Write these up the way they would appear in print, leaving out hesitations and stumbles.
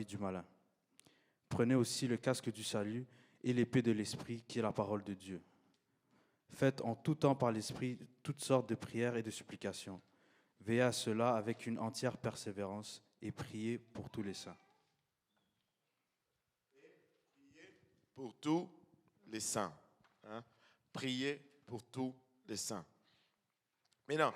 du malin. Prenez aussi le casque du salut et l'épée de l'Esprit qui est la parole de Dieu. Faites en tout temps par l'Esprit toutes sortes de prières et de supplications. Veillez à cela avec une entière persévérance et priez pour tous les saints. Pour tous les saints. Hein? Priez pour tous les saints. Maintenant,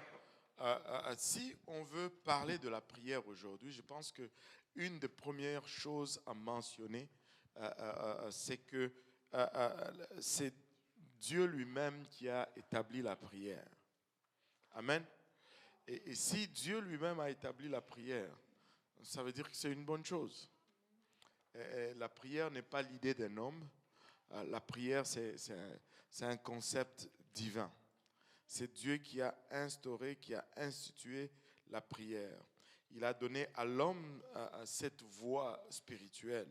si on veut parler de la prière aujourd'hui, je pense qu'une des premières choses à mentionner, c'est que c'est Dieu lui-même qui a établi la prière. Amen. Et si Dieu lui-même a établi la prière, ça veut dire que c'est une bonne chose. La prière n'est pas l'idée d'un homme. La prière, c'est un concept divin. C'est Dieu qui a instauré, qui a institué la prière. Il a donné à l'homme cette voie spirituelle.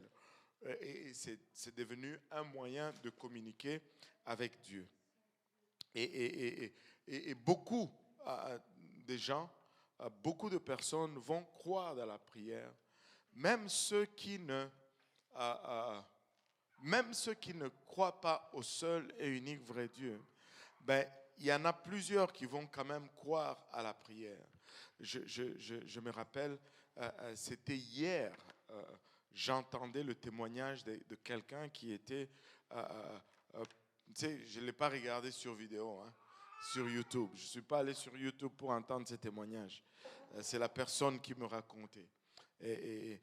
Et c'est devenu un moyen de communiquer avec Dieu. Et beaucoup de gens, beaucoup de personnes vont croire dans la prière, même ceux qui ne croient pas au seul et unique vrai Dieu. Ben, il y en a plusieurs qui vont quand même croire à la prière. Je me rappelle, c'était hier, j'entendais le témoignage de quelqu'un qui était, tu sais, je ne l'ai pas regardé sur vidéo, hein, sur YouTube. Je ne suis pas allé sur YouTube pour entendre ces témoignages. C'est la personne qui me racontait. Et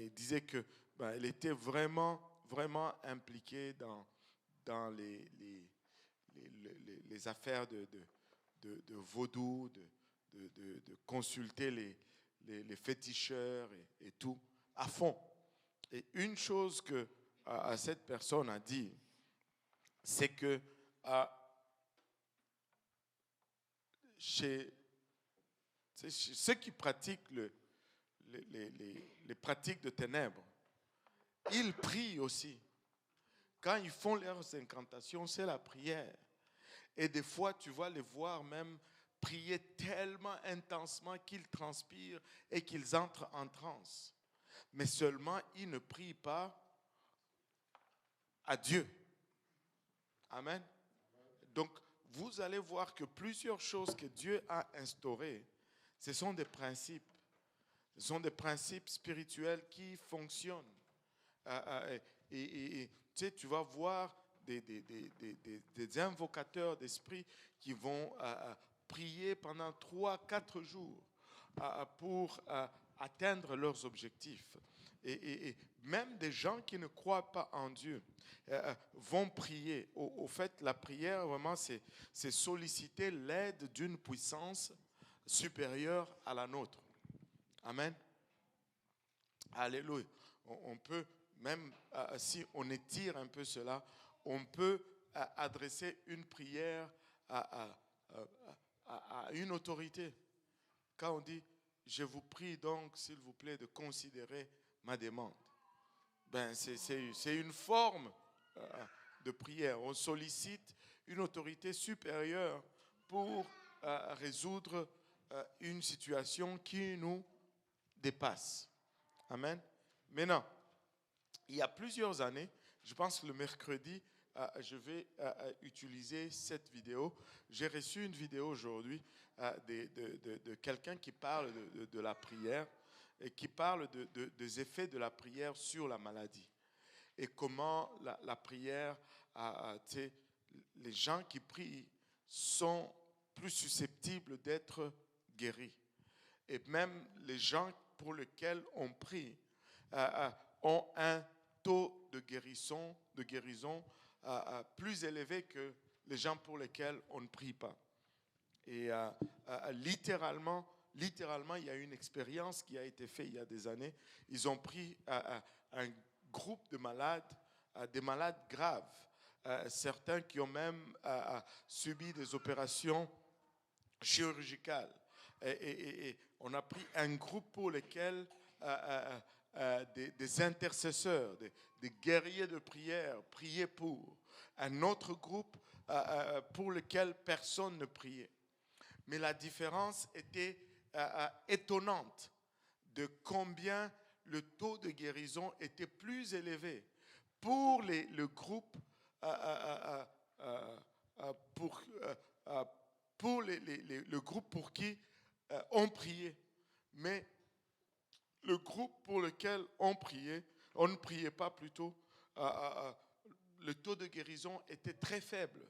disait que elle était vraiment, vraiment impliquée dans les affaires de vaudou, de consulter les féticheurs et tout, à fond. Et une chose que cette personne a dit, c'est que chez ceux qui pratiquent les pratiques de ténèbres, ils prient aussi. Quand ils font leurs incantations, c'est la prière. Et des fois, tu vas les voir même prier tellement intensement qu'ils transpirent et qu'ils entrent en transe. Mais seulement, ils ne prient pas à Dieu. Amen. Donc, vous allez voir que plusieurs choses que Dieu a instaurées, ce sont des principes. Ce sont des principes spirituels qui fonctionnent. Et tu sais, tu vas voir des invocateurs d'esprit qui vont prier pendant 3-4 jours pour atteindre leurs objectifs. Et même des gens qui ne croient pas en Dieu vont prier. Au fait, la prière, vraiment, c'est solliciter l'aide d'une puissance supérieure à la nôtre. Amen. Alléluia. On peut, même si on étire un peu cela, on peut adresser une prière à une autorité. Quand on dit, je vous prie donc, s'il vous plaît, de considérer ma demande. Ben, c'est une forme de prière. On sollicite une autorité supérieure pour résoudre une situation qui nous dépasse. Amen. Maintenant, il y a plusieurs années, je pense que le mercredi, je vais utiliser cette vidéo. J'ai reçu une vidéo aujourd'hui de quelqu'un qui parle de la prière et qui parle des effets de la prière sur la maladie. Et comment la prière, les gens qui prient sont plus susceptibles d'être guéris. Et même les gens pour lesquels on prie ont un taux de guérison plus élevé que les gens pour lesquels on ne prie pas. Et littéralement, il y a une expérience qui a été faite il y a des années. Ils ont pris un groupe de malades, des malades graves, certains qui ont même subi des opérations chirurgicales. Et on a pris un groupe pour lequel des intercesseurs, des guerriers de prière priaient pour. Un autre groupe pour lequel personne ne priait. Mais la différence était étonnante de combien le taux de guérison était plus élevé pour le groupe, pour le groupe pour qui on priait. Mais le groupe pour lequel on ne priait pas plutôt, le taux de guérison était très faible.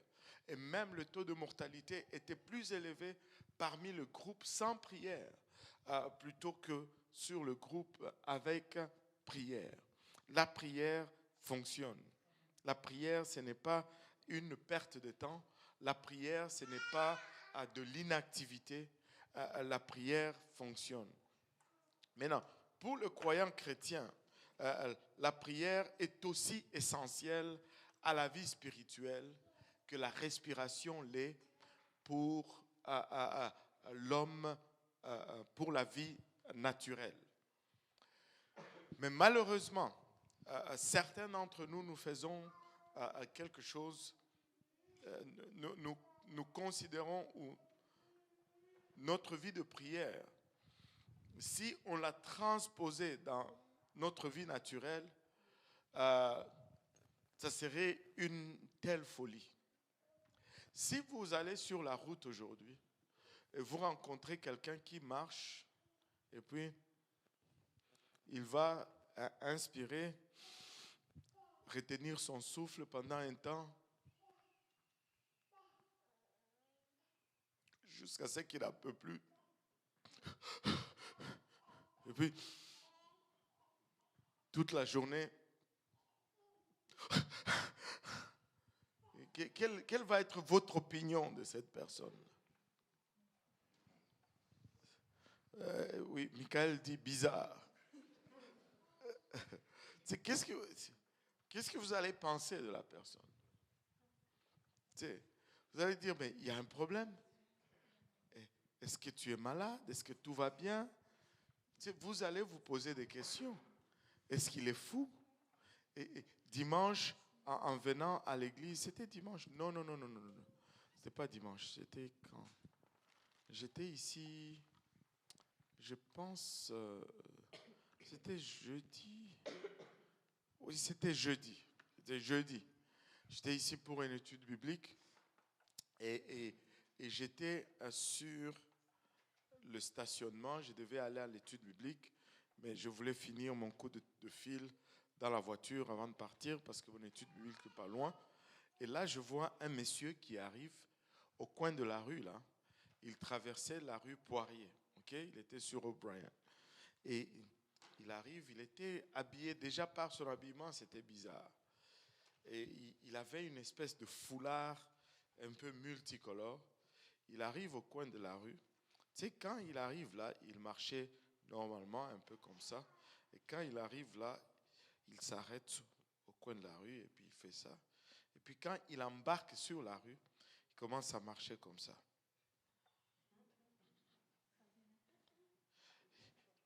Et même le taux de mortalité était plus élevé parmi le groupe sans prière, plutôt que sur le groupe avec prière. La prière fonctionne. La prière, ce n'est pas une perte de temps. La prière, ce n'est pas de l'inactivité. La prière fonctionne. Maintenant, pour le croyant chrétien, la prière est aussi essentielle à la vie spirituelle que la respiration l'est pour l'homme, pour la vie naturelle. Mais malheureusement, certains d'entre nous, nous faisons quelque chose, nous considérons notre vie de prière, si on l'a transposée dans notre vie naturelle, ça serait une telle folie. Si vous allez sur la route aujourd'hui et vous rencontrez quelqu'un qui marche et puis il va inspirer, retenir son souffle pendant un temps jusqu'à ce qu'il n'en peut plus. Et puis, toute la journée, quelle va être votre opinion de cette personne? Oui, Michael dit bizarre. Qu'est-ce que vous allez penser de la personne? Vous allez dire, mais il y a un problème. Est-ce que tu es malade? Est-ce que tout va bien? Vous allez vous poser des questions. Est-ce qu'il est fou? Et dimanche, en venant à l'église, c'était dimanche? Non. C'était pas dimanche. C'était quand? J'étais ici, je pense, c'était jeudi. Oui, c'était jeudi. J'étais ici pour une étude biblique et j'étais sur le stationnement. Je devais aller à l'étude biblique, mais je voulais finir mon coup de fil dans la voiture avant de partir parce que mon étude biblique n'est pas loin. Et là, je vois un monsieur qui arrive au coin de la rue, là. Il traversait la rue Poirier. Okay? Il était sur O'Brien. Et il arrive, il était habillé, déjà par son habillement, c'était bizarre. Et il avait une espèce de foulard un peu multicolore. Il arrive au coin de la rue. Tu sais, quand il arrive là, il marchait normalement un peu comme ça. Et quand il arrive là, il s'arrête au coin de la rue et puis il fait ça. Et puis quand il embarque sur la rue, il commence à marcher comme ça.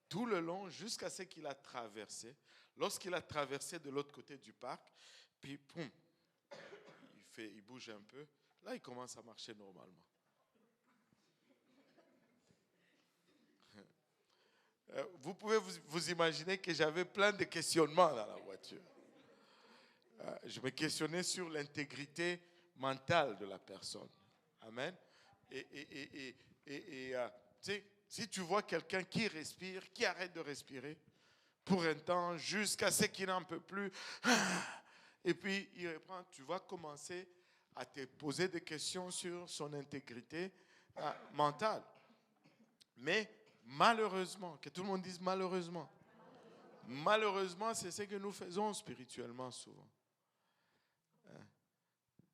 Tout le long, jusqu'à ce qu'il a traversé. Lorsqu'il a traversé de l'autre côté du parc, puis poum, il bouge un peu. Là, il commence à marcher normalement. Vous pouvez vous imaginer que j'avais plein de questionnements dans la voiture. Je me questionnais sur l'intégrité mentale de la personne. Amen. Et tu sais, si tu vois quelqu'un qui respire, qui arrête de respirer pour un temps jusqu'à ce qu'il n'en peut plus, et puis il reprend, tu vas commencer à te poser des questions sur son intégrité mentale. Mais malheureusement, que tout le monde dise malheureusement. Malheureusement, c'est ce que nous faisons spirituellement souvent.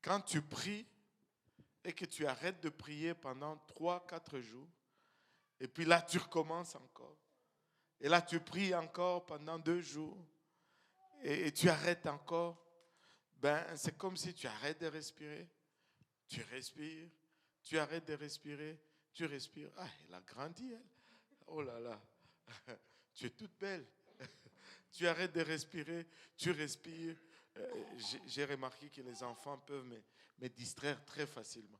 Quand tu pries et que tu arrêtes de prier pendant 3-4 jours, et puis là tu recommences encore, et là tu pries encore pendant 2 jours, et tu arrêtes encore, ben c'est comme si tu arrêtes de respirer, tu respires, tu arrêtes de respirer, tu respires. Ah, elle a grandi, elle. Oh là là, tu es toute belle. Tu arrêtes de respirer, tu respires. J'ai remarqué que les enfants peuvent me distraire très facilement.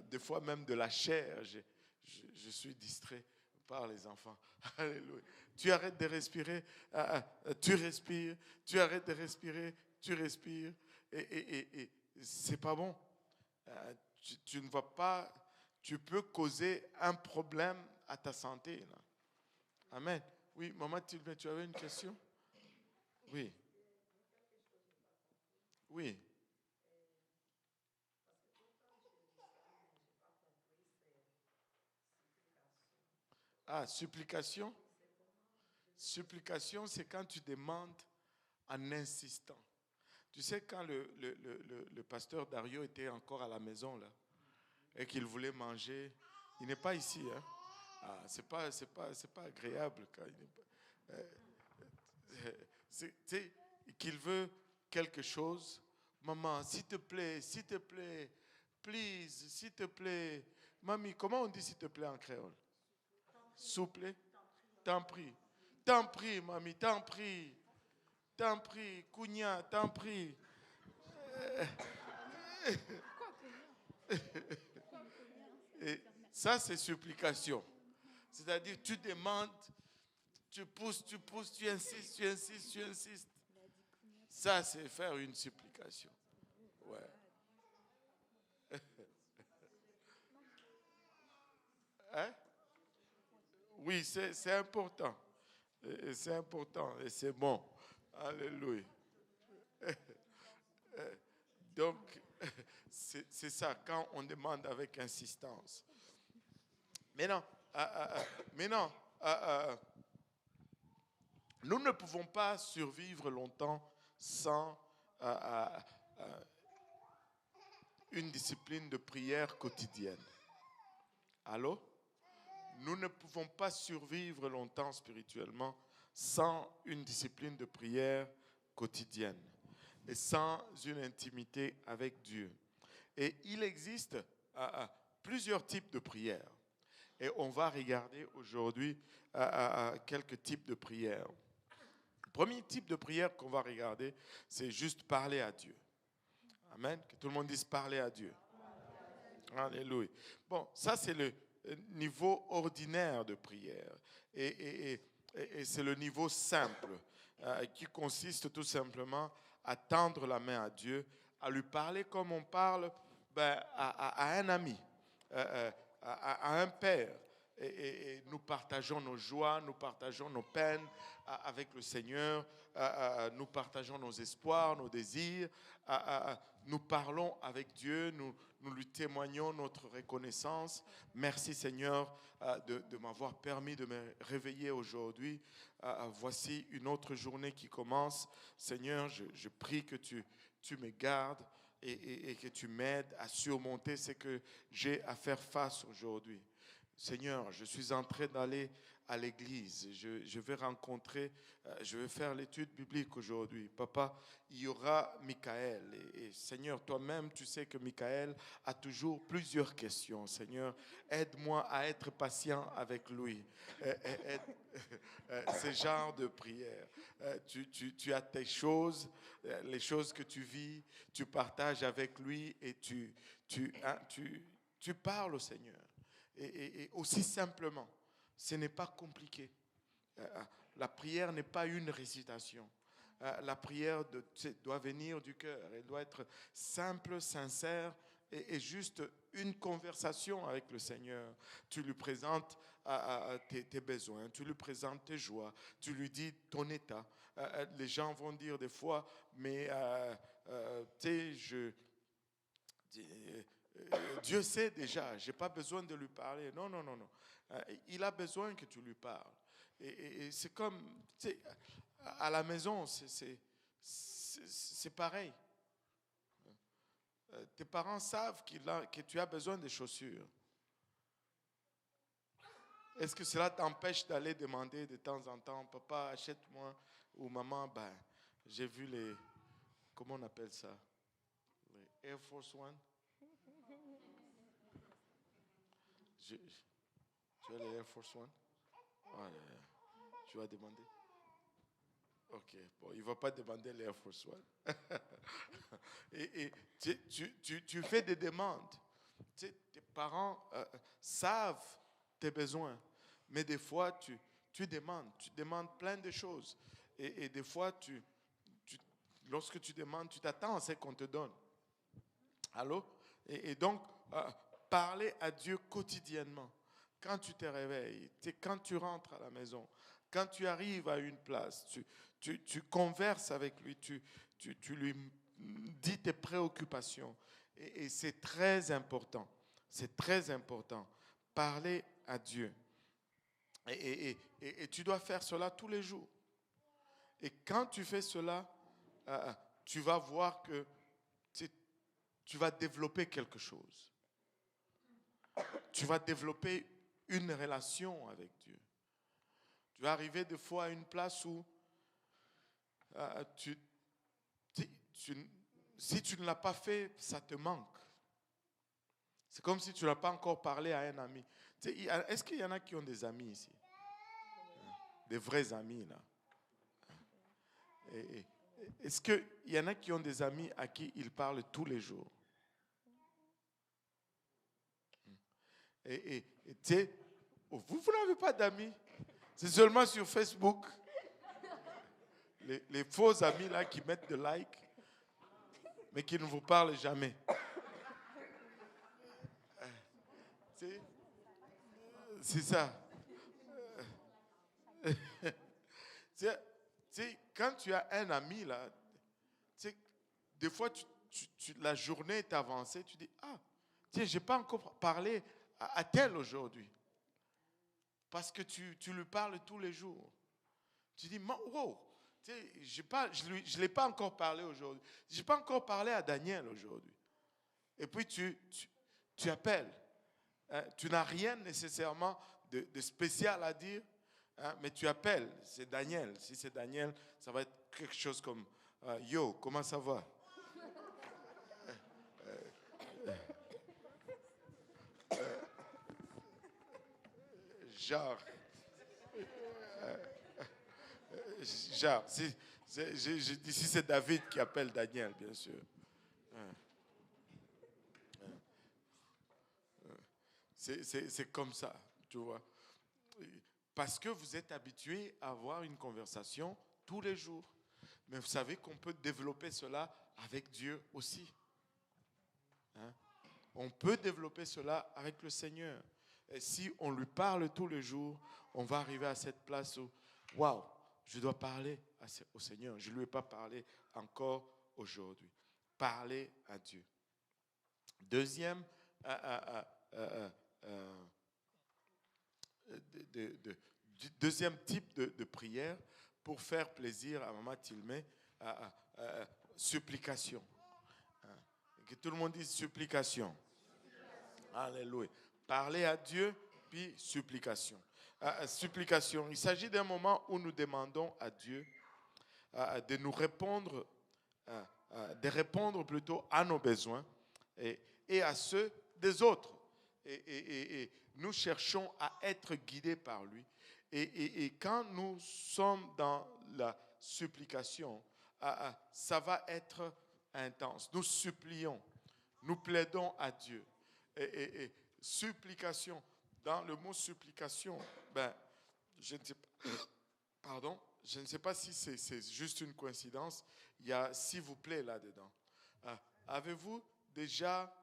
Des fois même de la chair, je suis distrait par les enfants. Alléluia. Tu arrêtes de respirer, tu respires, tu arrêtes de respirer, tu respires, et c'est pas bon. Tu ne vas pas, tu peux causer un problème à ta santé. Là. Amen. Oui, maman Tilbert, tu avais une question? Oui. Oui. Ah, supplication? Supplication, c'est quand tu demandes en insistant. Tu sais, quand le pasteur Dario était encore à la maison, là, et qu'il voulait manger, il n'est pas ici, hein? Ah, c'est pas agréable quand il n'est pas. Tu sais, qu'il veut quelque chose. Maman, s'il te plaît, please, s'il te plaît. Mamie, comment on dit s'il te plaît en créole? Souple. T'en prie. T'en prie, mamie, t'en prie. T'en prie, Kounia, t'en prie. Et ça, c'est supplication. C'est-à-dire, tu demandes, tu pousses, tu insistes, tu insistes, tu insistes. Ça, c'est faire une supplication. Ouais. Hein? Oui, c'est important. Et c'est important et c'est bon. Alléluia. Donc, c'est ça, quand on demande avec insistance. Maintenant, maintenant nous ne pouvons pas survivre longtemps sans une discipline de prière quotidienne. Allô? Nous ne pouvons pas survivre longtemps spirituellement sans une discipline de prière quotidienne et sans une intimité avec Dieu. Et il existe plusieurs types de prières. Et on va regarder aujourd'hui quelques types de prières. Le premier type de prière qu'on va regarder, c'est juste parler à Dieu. Amen. Que tout le monde dise parler à Dieu. Alléluia. Bon, ça c'est le niveau ordinaire de prière. Et c'est le niveau simple qui consiste tout simplement à tendre la main à Dieu, à lui parler comme on parle à un ami, à un père. Et nous partageons nos joies, nous partageons nos peines avec le Seigneur, nous partageons nos espoirs, nos désirs, nous parlons avec Dieu, nous lui témoignons notre reconnaissance. Merci Seigneur de m'avoir permis de me réveiller aujourd'hui. Voici une autre journée qui commence. Seigneur, je prie que tu me gardes et que tu m'aides à surmonter ce que j'ai à faire face aujourd'hui. Seigneur, je suis en train d'aller à l'église. Je vais rencontrer, je vais faire l'étude biblique aujourd'hui. Papa, il y aura Michael. Et Seigneur, toi-même, tu sais que Michael a toujours plusieurs questions. Seigneur, aide-moi à être patient avec lui. Ce genre de prière. Tu as tes choses, les choses que tu vis, tu partages avec lui et tu parles au Seigneur. Et aussi simplement, ce n'est pas compliqué. La prière n'est pas une récitation. La prière doit venir du cœur. Elle doit être simple, sincère et juste une conversation avec le Seigneur. Tu lui présentes tes besoins, tu lui présentes tes joies, tu lui dis ton état. Les gens vont dire des fois, mais tu sais, Dieu sait déjà, je n'ai pas besoin de lui parler. Non, non, non, non. Il a besoin que tu lui parles. Et c'est comme, tu sais, à la maison, c'est pareil. Tes parents savent que tu as besoin de chaussures. Est-ce que cela t'empêche d'aller demander de temps en temps, papa, achète-moi, ou maman, j'ai vu comment on appelle ça? Les Air Force One. Tu as les Air Force One? Tu vas demander? Ok, bon, il ne va pas demander les Air Force One. et tu fais des demandes. Tu sais, tes parents savent tes besoins. Mais des fois, tu demandes plein de choses. Et des fois, lorsque tu demandes, tu t'attends à ce qu'on te donne. Allô? Et donc, parler à Dieu quotidiennement. Quand tu te réveilles, quand tu rentres à la maison, quand tu arrives à une place, tu converses avec lui, tu lui dis tes préoccupations. Et c'est très important. C'est très important. Parler à Dieu. Et tu dois faire cela tous les jours. Et quand tu fais cela, tu vas voir que tu vas développer quelque chose. Tu vas développer une relation avec Dieu. Tu vas arriver des fois à une place où si tu ne l'as pas fait, ça te manque. C'est comme si tu n'as pas encore parlé à un ami. Est-ce qu'il y en a qui ont des amis ici? Des vrais amis, là. Est-ce qu'il y en a qui ont des amis à qui ils parlent tous les jours? Vous n'avez pas d'amis. C'est seulement sur Facebook. Les faux amis là qui mettent de like, mais qui ne vous parlent jamais. C'est ça. Quand tu as un ami là, des fois la journée est avancée, tu dis, j'ai pas encore parlé à tel aujourd'hui. Parce que tu lui parles tous les jours. Tu dis, wow, je ne l'ai pas encore parlé aujourd'hui. Je n'ai pas encore parlé à Daniel aujourd'hui. Et puis tu appelles. Tu n'as rien nécessairement de spécial à dire, mais tu appelles. C'est Daniel. Si c'est Daniel, ça va être quelque chose comme, yo, comment ça va? Genre, je dis si c'est David qui appelle Daniel, bien sûr. C'est comme ça, tu vois. Parce que vous êtes habitué à avoir une conversation tous les jours. Mais vous savez qu'on peut développer cela avec Dieu aussi. On peut développer cela avec le Seigneur. Et si on lui parle tous les jours, on va arriver à cette place où, waouh, je dois parler au Seigneur. Je ne lui ai pas parlé encore aujourd'hui. Parler à Dieu. Deuxième deuxième type de prière pour faire plaisir à Maman Tilmé, supplication. Que tout le monde dise supplication. Alléluia. Parler à Dieu, puis supplication. Supplication. Il s'agit d'un moment où nous demandons à Dieu de nous répondre, de répondre plutôt à nos besoins et à ceux des autres. Et nous cherchons à être guidés par lui. Et quand nous sommes dans la supplication, ça va être intense. Nous supplions, nous plaidons à Dieu. Et supplication, dans le mot supplication, je ne sais pas, pardon, je ne sais pas si c'est juste une coïncidence, il y a s'il vous plaît là-dedans. Avez-vous déjà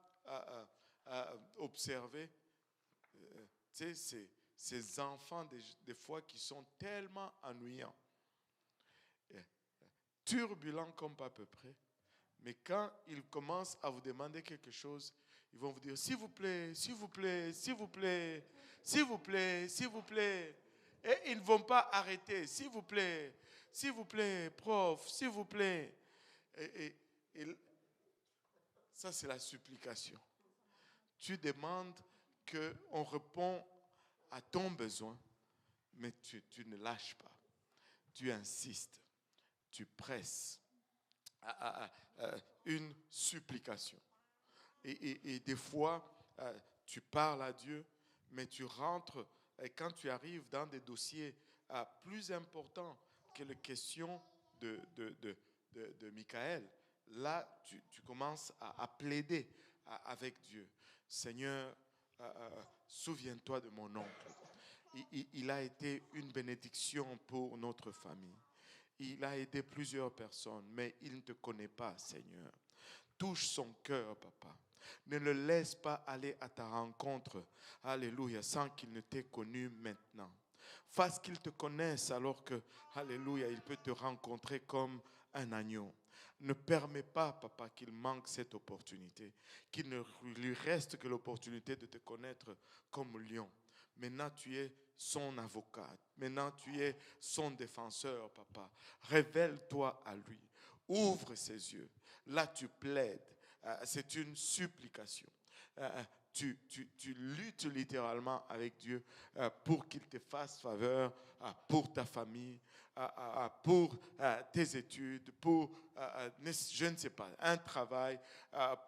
observé ces enfants des fois qui sont tellement ennuyants, turbulents comme pas à peu près, mais quand ils commencent à vous demander quelque chose, ils vont vous dire, s'il vous plaît, s'il vous plaît, s'il vous plaît, s'il vous plaît, s'il vous plaît. Et ils ne vont pas arrêter, s'il vous plaît, prof, s'il vous plaît. Et ça, c'est la supplication. Tu demandes qu'on répond à ton besoin, mais tu ne lâches pas. Tu insistes, tu presses une supplication. Et des fois, tu parles à Dieu, mais tu rentres, et quand tu arrives dans des dossiers plus importants que les questions de Michael, là, tu commences à plaider avec Dieu. Seigneur, souviens-toi de mon oncle. il a été une bénédiction pour notre famille. Il a aidé plusieurs personnes, mais il ne te connaît pas, Seigneur. Touche son cœur, papa. Ne le laisse pas aller à ta rencontre, alléluia, sans qu'il ne t'ait connu maintenant. Fasse qu'il te connaisse alors que, alléluia, il peut te rencontrer comme un agneau. Ne permets pas, papa, qu'il manque cette opportunité, qu'il ne lui reste que l'opportunité de te connaître comme lion. Maintenant, tu es son avocat. Maintenant, tu es son défenseur, papa. Révèle-toi à lui. Ouvre ses yeux. Là, tu plaides. C'est une supplication. Tu luttes littéralement avec Dieu pour qu'il te fasse faveur pour ta famille, pour tes études, pour, je ne sais pas, un travail,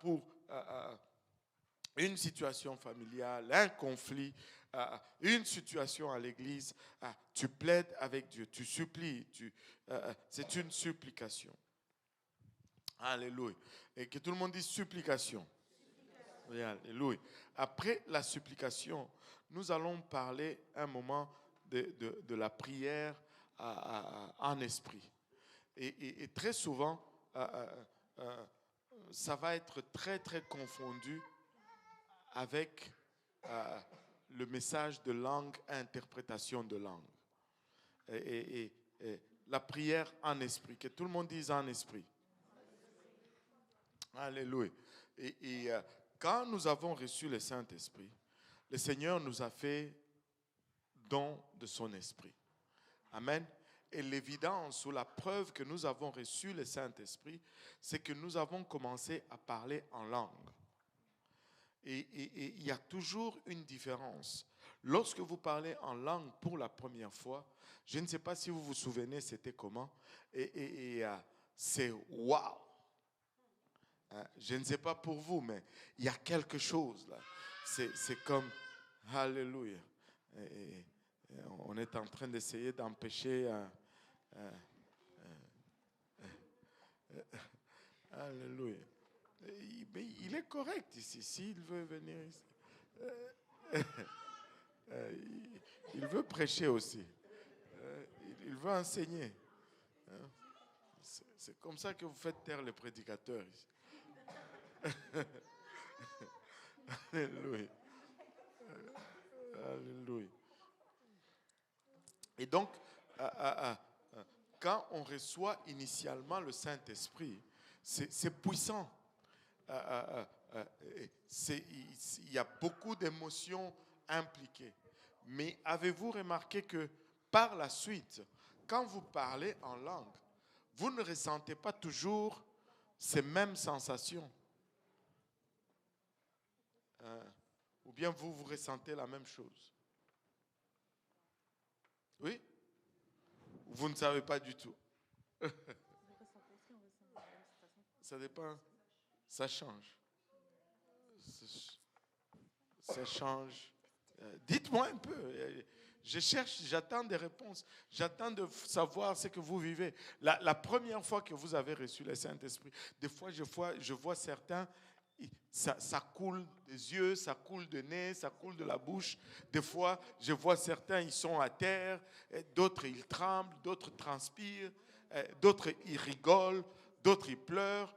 pour une situation familiale, un conflit, une situation à l'église. Tu plaides avec Dieu, tu supplies. C'est une supplication. Alléluia. Et que tout le monde dise supplication. Oui, alléluia. Après la supplication, nous allons parler un moment de la prière en esprit. Et très souvent, ça va être très, très confondu avec le message de langue, interprétation de langue. Et la prière en esprit. Que tout le monde dise en esprit. Alléluia. Et quand nous avons reçu le Saint-Esprit, le Seigneur nous a fait don de son esprit. Amen. Et l'évidence ou la preuve que nous avons reçu le Saint-Esprit, c'est que nous avons commencé à parler en langue. Et il y a toujours une différence. Lorsque vous parlez en langue pour la première fois, je ne sais pas si vous vous souvenez c'était comment, c'est waouh. Je ne sais pas pour vous, mais il y a quelque chose là. C'est comme, alléluia. On est en train d'essayer d'empêcher. Alléluia. Mais il est correct ici. S'il veut venir ici. Il veut prêcher aussi. Il veut enseigner. C'est comme ça que vous faites taire les prédicateurs ici. Alléluia. Alléluia. Et donc, quand on reçoit initialement le Saint-Esprit, c'est puissant. Il y a beaucoup d'émotions impliquées. Mais avez-vous remarqué que par la suite, quand vous parlez en langue, vous ne ressentez pas toujours ces mêmes sensations? Ou bien vous ressentez la même chose? Oui? Vous ne savez pas du tout. Ça dépend. Ça change. Ça change. Dites-moi un peu. Je cherche, j'attends des réponses. J'attends de savoir ce que vous vivez. La première fois que vous avez reçu le Saint-Esprit, des fois, je vois certains, ça coule des yeux, ça coule de nez, ça coule de la bouche. Des fois, je vois certains, ils sont à terre, d'autres, ils tremblent, d'autres transpirent, d'autres, ils rigolent, d'autres, ils pleurent.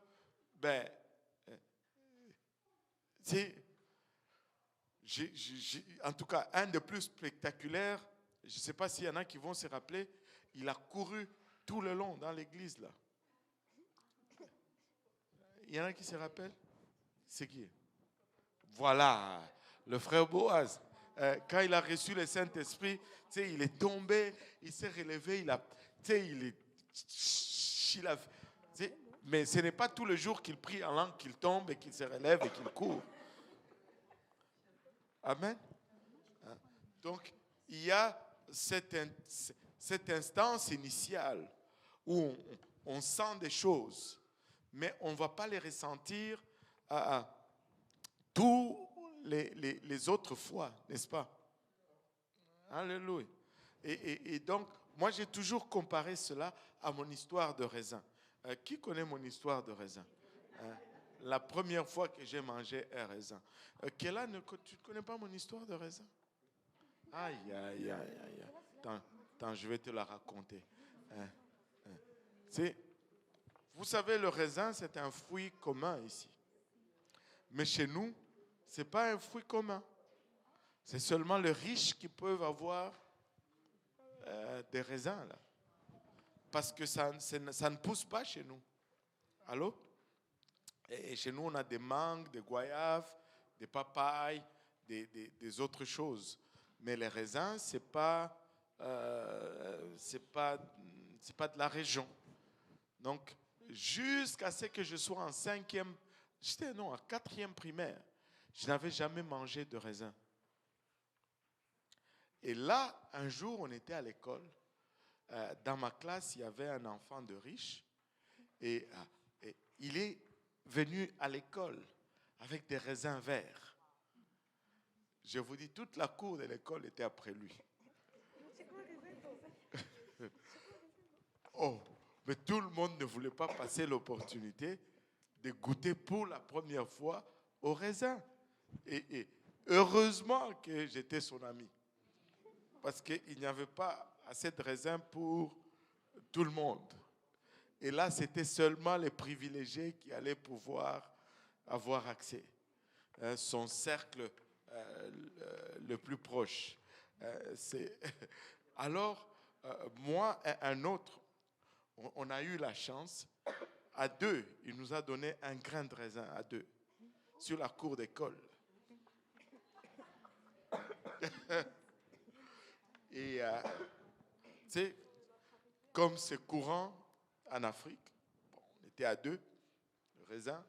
En tout cas, un des plus spectaculaires, je ne sais pas s'il y en a qui vont se rappeler, il a couru tout le long dans l'église là. Il y en a qui se rappellent? C'est qui? Voilà, le frère Boaz. Quand il a reçu le Saint-Esprit, il est tombé, il s'est relevé, mais ce n'est pas tous les jours qu'il prie en langue qu'il tombe et qu'il se relève et qu'il court. Amen. Donc, il y a cette instance initiale où on sent des choses, mais on ne va pas les ressentir tous les autres fois, n'est-ce pas? Alléluia. Et donc, moi, j'ai toujours comparé cela à mon histoire de raisin. Qui connaît mon histoire de raisin? La première fois que j'ai mangé un raisin. Kéla, tu ne connais pas mon histoire de raisin? Aïe, aïe, aïe, aïe. Attends, je vais te la raconter. Hein, hein. Vous savez, le raisin, c'est un fruit commun ici. Mais chez nous, ce n'est pas un fruit commun. C'est seulement les riches qui peuvent avoir des raisins là. Parce que ça ne pousse pas chez nous. Allô? Et chez nous, on a des mangues, des goyaves, des papayes, des autres choses. Mais les raisins, c'est pas de la région. Donc, jusqu'à ce que je sois en en quatrième primaire, je n'avais jamais mangé de raisin. Et là, un jour, on était à l'école. Dans ma classe, il y avait un enfant de riche. Et il est venu à l'école avec des raisins verts. Je vous dis, toute la cour de l'école était après lui. Oh, mais tout le monde ne voulait pas passer l'opportunité de goûter pour la première fois au raisin. Et heureusement que j'étais son ami. Parce qu'il n'y avait pas assez de raisins pour tout le monde. Et là, c'était seulement les privilégiés qui allaient pouvoir avoir accès. Son cercle le plus proche. Alors, moi et un autre, on a eu la chance, à deux, il nous a donné un grain de raisin à deux, sur la cour d'école. Et, tu sais, comme c'est courant en Afrique, on était à deux, le raisin,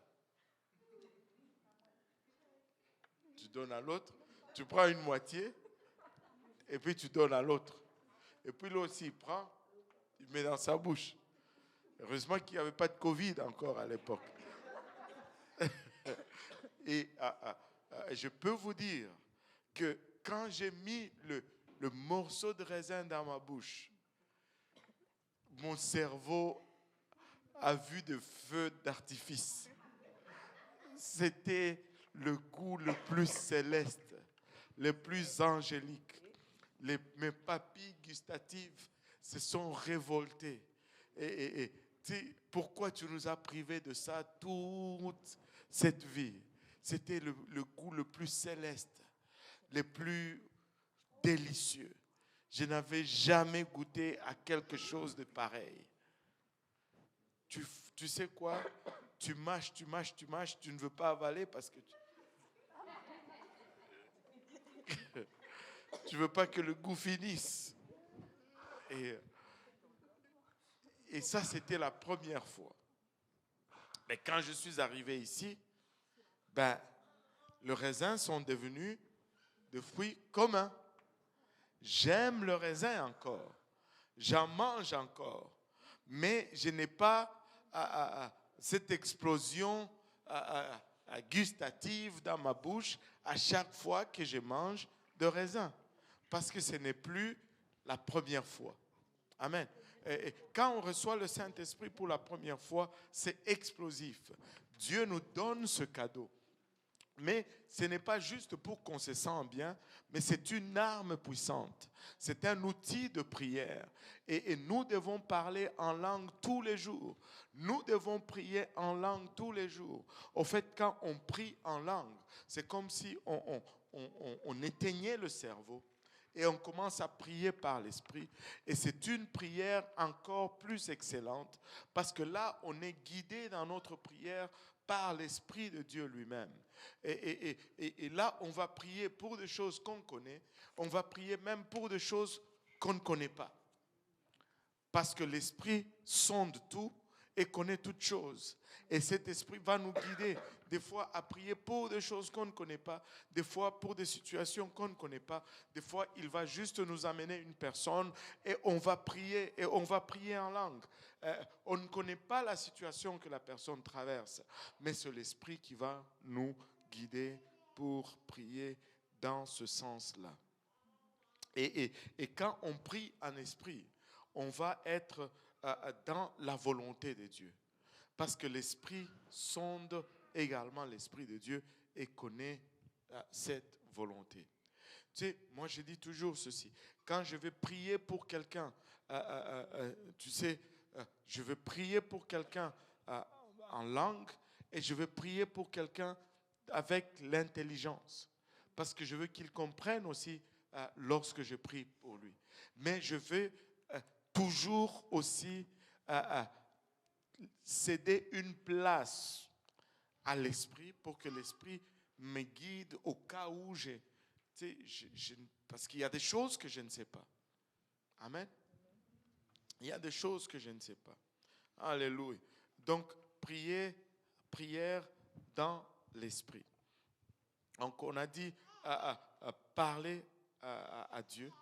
tu donnes à l'autre, tu prends une moitié, et puis tu donnes à l'autre. Et puis l'autre aussi, il prend, il met dans sa bouche. Heureusement qu'il n'y avait pas de Covid encore à l'époque. Et je peux vous dire que quand j'ai mis le morceau de raisin dans ma bouche, mon cerveau a vu des feux d'artifice. C'était le goût le plus céleste, le plus angélique. Mes papilles gustatives se sont révoltées. Et pourquoi tu nous as privés de ça toute cette vie? C'était le goût le plus céleste, le plus délicieux. Je n'avais jamais goûté à quelque chose de pareil. Tu sais quoi? Tu mâches, tu ne veux pas avaler parce que tu ne veux pas que le goût finisse. Et ça, c'était la première fois. Mais quand je suis arrivé ici, les raisins sont devenus des fruits communs. J'aime le raisin encore. J'en mange encore. Mais je n'ai pas cette explosion gustative dans ma bouche à chaque fois que je mange de raisin. Parce que ce n'est plus la première fois. Amen. Et quand on reçoit le Saint-Esprit pour la première fois, c'est explosif. Dieu nous donne ce cadeau. Mais ce n'est pas juste pour qu'on se sente bien, mais c'est une arme puissante. C'est un outil de prière. Et nous devons parler en langue tous les jours. Nous devons prier en langue tous les jours. Au fait, quand on prie en langue, c'est comme si on éteignait le cerveau et on commence à prier par l'Esprit. Et c'est une prière encore plus excellente parce que là, on est guidé dans notre prière par l'Esprit de Dieu lui-même. Et là, on va prier pour des choses qu'on connaît. On va prier même pour des choses qu'on ne connaît pas. Parce que l'Esprit sonde tout et connaît toutes choses. Et cet Esprit va nous guider, des fois à prier pour des choses qu'on ne connaît pas, des fois pour des situations qu'on ne connaît pas, des fois il va juste nous amener une personne et on va prier en langue. On ne connaît pas la situation que la personne traverse, mais c'est l'Esprit qui va nous guider pour prier dans ce sens-là. Et quand on prie en esprit, on va être dans la volonté de Dieu. Parce que l'Esprit sonde également l'Esprit de Dieu et connaît cette volonté. Tu sais, moi je dis toujours ceci. Quand je vais prier pour quelqu'un, tu sais, je vais prier pour quelqu'un en langue et je vais prier pour quelqu'un avec l'intelligence. Parce que je veux qu'il comprenne aussi lorsque je prie pour lui. Mais je veux toujours aussi céder une place à l'esprit pour que l'esprit me guide au cas où parce qu'il y a des choses que je ne sais pas. Amen. Il y a des choses que je ne sais pas. Alléluia. Donc, prière dans l'esprit. Donc, on a dit parler à Dieu.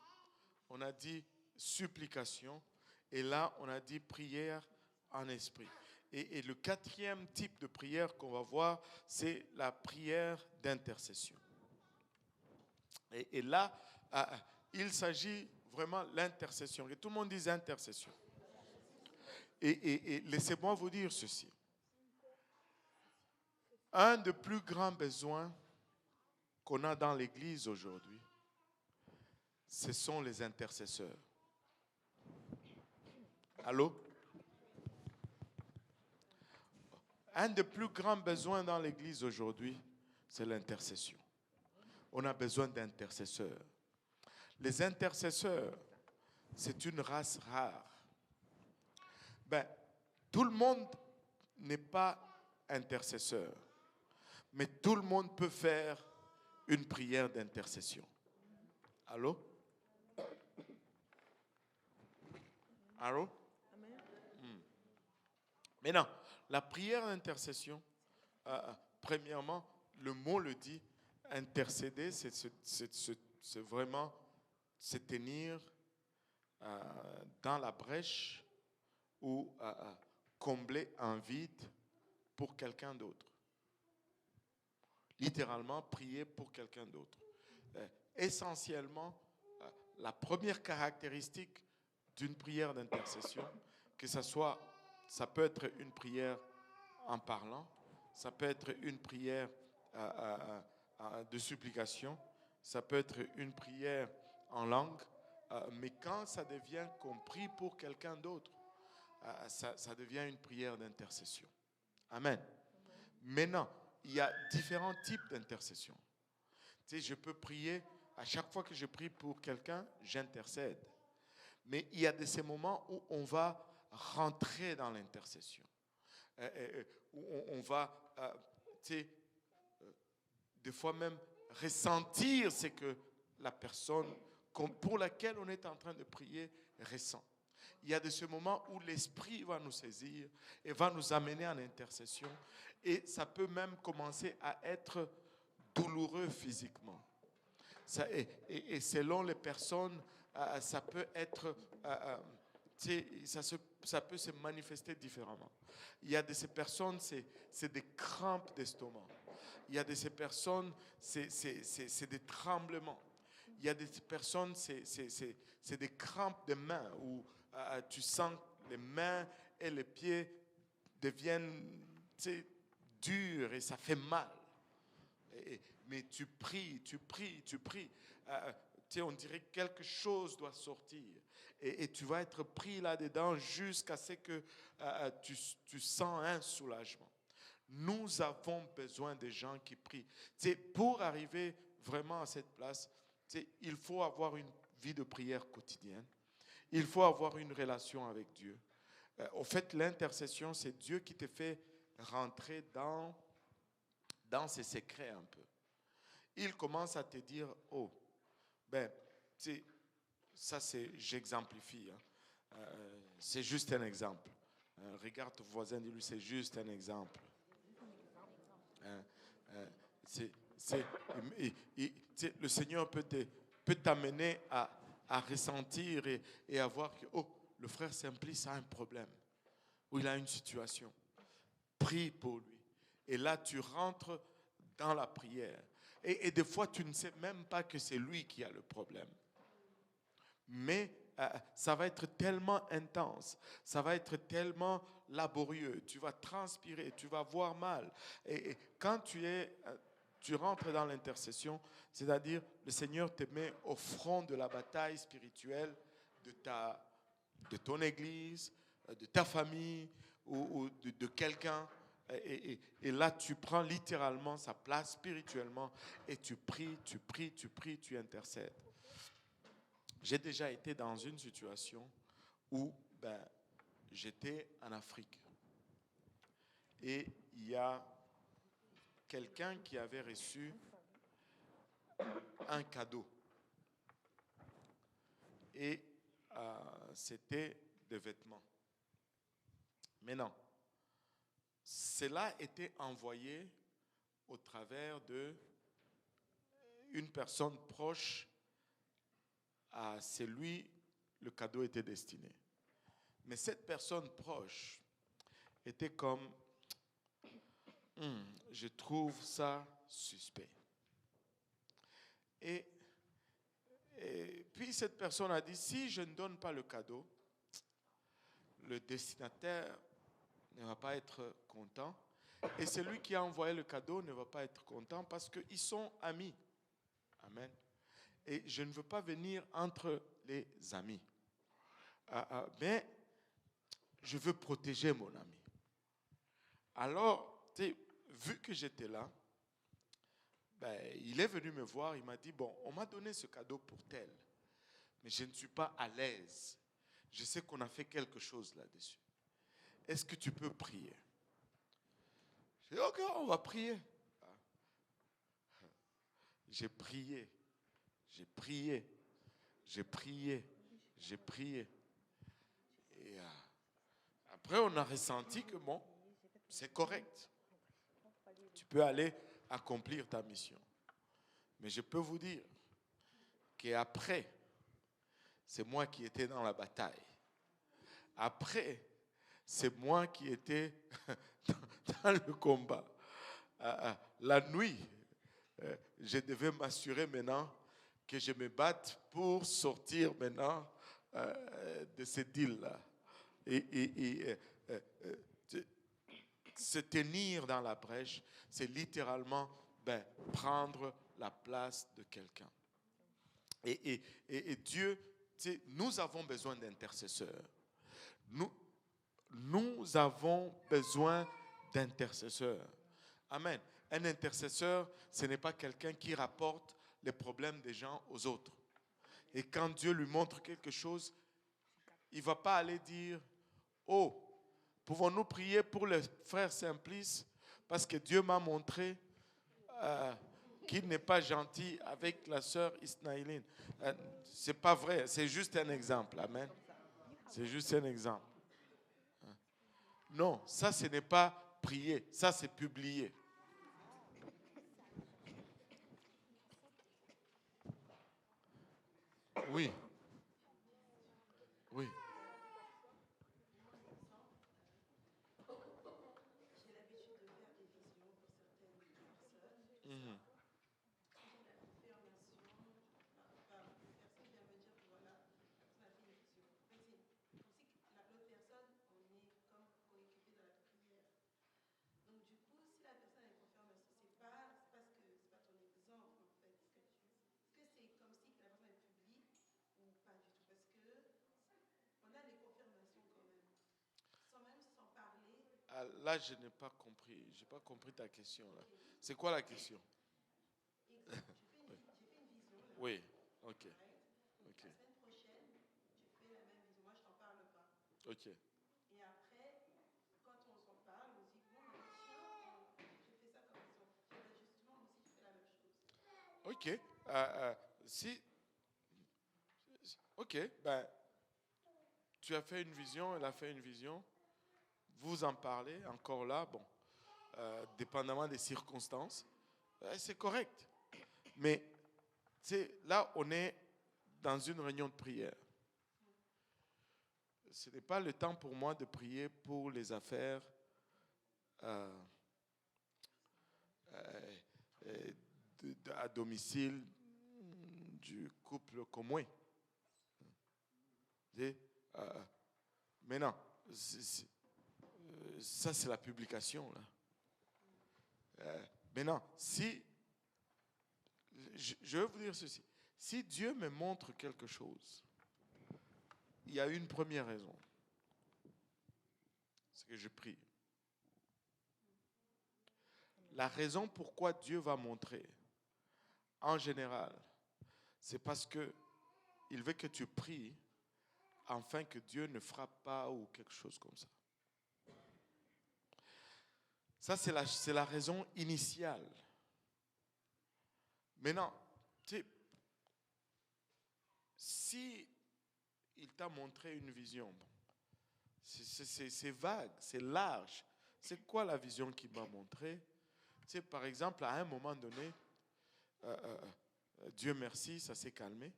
On a dit supplication. Et là, on a dit prière en esprit. Et le quatrième type de prière qu'on va voir, c'est la prière d'intercession. Et là, il s'agit vraiment de l'intercession. Et tout le monde dit intercession. Et laissez-moi vous dire ceci. Un des plus grands besoins qu'on a dans l'Église aujourd'hui, ce sont les intercesseurs. Allô? Un des plus grands besoins dans l'Église aujourd'hui, c'est l'intercession. On a besoin d'intercesseurs. Les intercesseurs, c'est une race rare. Tout le monde n'est pas intercesseur, mais tout le monde peut faire une prière d'intercession. Allô? Allô? Maintenant, la prière d'intercession, premièrement, le mot le dit, intercéder, c'est vraiment se tenir dans la brèche ou combler un vide pour quelqu'un d'autre. Littéralement, prier pour quelqu'un d'autre. Essentiellement, la première caractéristique d'une prière d'intercession, que ça peut être une prière en parlant, ça peut être une prière de supplication, ça peut être une prière en langue, mais quand ça devient qu'on prie pour quelqu'un d'autre, ça devient une prière d'intercession. Amen. Maintenant, il y a différents types d'intercession. Tu sais, je peux prier, à chaque fois que je prie pour quelqu'un, j'intercède. Mais il y a de ces moments où on va rentrer dans l'intercession. Où on va, tu sais, des fois même ressentir ce que la personne pour laquelle on est en train de prier ressent. Il y a de ce moment où l'esprit va nous saisir et va nous amener en intercession. Et ça peut même commencer à être douloureux physiquement. Et selon les personnes, ça peut être, ça peut se manifester différemment. Il y a de ces personnes, c'est des crampes d'estomac. Il y a de ces personnes, c'est des tremblements. Il y a des personnes, c'est des crampes de mains où tu sens les mains et les pieds deviennent durs et ça fait mal. Mais tu pries. On dirait que quelque chose doit sortir. Et tu vas être pris là-dedans jusqu'à ce que tu sens un soulagement. Nous avons besoin de gens qui prient. Pour arriver vraiment à cette place, il faut avoir une vie de prière quotidienne. Il faut avoir une relation avec Dieu. En fait, l'intercession, c'est Dieu qui te fait rentrer dans ses secrets un peu. Il commence à te dire, ça j'exemplifie. C'est juste un exemple. Regarde ton voisin, dis-lui, c'est juste un exemple. Le Seigneur peut t'amener à ressentir et à voir que le frère Simplice a un problème ou il a une situation. Prie pour lui. Et là, tu rentres dans la prière. Et des fois, tu ne sais même pas que c'est lui qui a le problème. Mais ça va être tellement intense, ça va être tellement laborieux, tu vas transpirer, tu vas voir mal. Et quand tu tu rentres dans l'intercession, c'est-à-dire le Seigneur te met au front de la bataille spirituelle de ton église, de ta famille ou de quelqu'un. Et là, tu prends littéralement sa place spirituellement et tu pries, tu intercèdes. J'ai déjà été dans une situation où j'étais en Afrique. Et il y a quelqu'un qui avait reçu un cadeau. Et c'était des vêtements. Mais non, cela était envoyé au travers d'une personne proche à celui le cadeau était destiné. Mais cette personne proche était comme, je trouve ça suspect. Et puis cette personne a dit, si je ne donne pas le cadeau, le destinataire ne va pas être content. Et celui qui a envoyé le cadeau ne va pas être content parce qu'ils sont amis. Amen. Et je ne veux pas venir entre les amis. Mais je veux protéger mon ami. Alors, vu que j'étais là, il est venu me voir, il m'a dit, bon, on m'a donné ce cadeau pour tel, mais je ne suis pas à l'aise. Je sais qu'on a fait quelque chose là-dessus. Est-ce que tu peux prier? J'ai dit, ok, on va prier. J'ai prié. Et après, on a ressenti que bon, c'est correct. Tu peux aller accomplir ta mission. Mais je peux vous dire qu'après, c'est moi qui étais dans la bataille. Après, c'est moi qui étais dans le combat. La nuit, je devais m'assurer maintenant que je me batte pour sortir maintenant de ce deal-là. Et se tenir dans la brèche, c'est littéralement prendre la place de quelqu'un. Et Dieu, nous avons besoin d'intercesseurs. Nous avons besoin d'intercesseurs. Amen. Un intercesseur, ce n'est pas quelqu'un qui rapporte les problèmes des gens aux autres. Et quand Dieu lui montre quelque chose, il ne va pas aller dire, oh, pouvons-nous prier pour le frère Simplice parce que Dieu m'a montré qu'il n'est pas gentil avec la sœur Isnaïline. Ce n'est pas vrai, c'est juste un exemple. Amen. C'est juste un exemple. Non, ça ce n'est pas prier, ça c'est publier. Oui. Oui. Mhm. Là, je n'ai pas compris. Je n'ai pas compris ta question. Là. C'est quoi la question? Oui. Ok. Ok. Ok. Ok. Si. Ok. Tu as fait une vision, elle a fait une vision. Vous en parlez encore là. Bon. Dépendamment des circonstances. C'est correct. Mais là, on est dans une réunion de prière. Ce n'est pas le temps pour moi de prier pour les affaires à domicile du couple commun. Mais non, ça c'est la publication. Là. Mais non, si je veux vous dire ceci. Si Dieu me montre quelque chose, il y a une première raison. C'est que je prie. La raison pourquoi Dieu va montrer, en général, c'est parce que il veut que tu pries afin que Dieu ne frappe pas ou quelque chose comme ça. Ça, c'est la raison initiale. Maintenant, tu sais, si il t'a montré une vision, c'est vague, c'est large. C'est quoi la vision qu'il m'a montrée? Tu sais, par exemple, à un moment donné, Dieu merci, ça s'est calmé,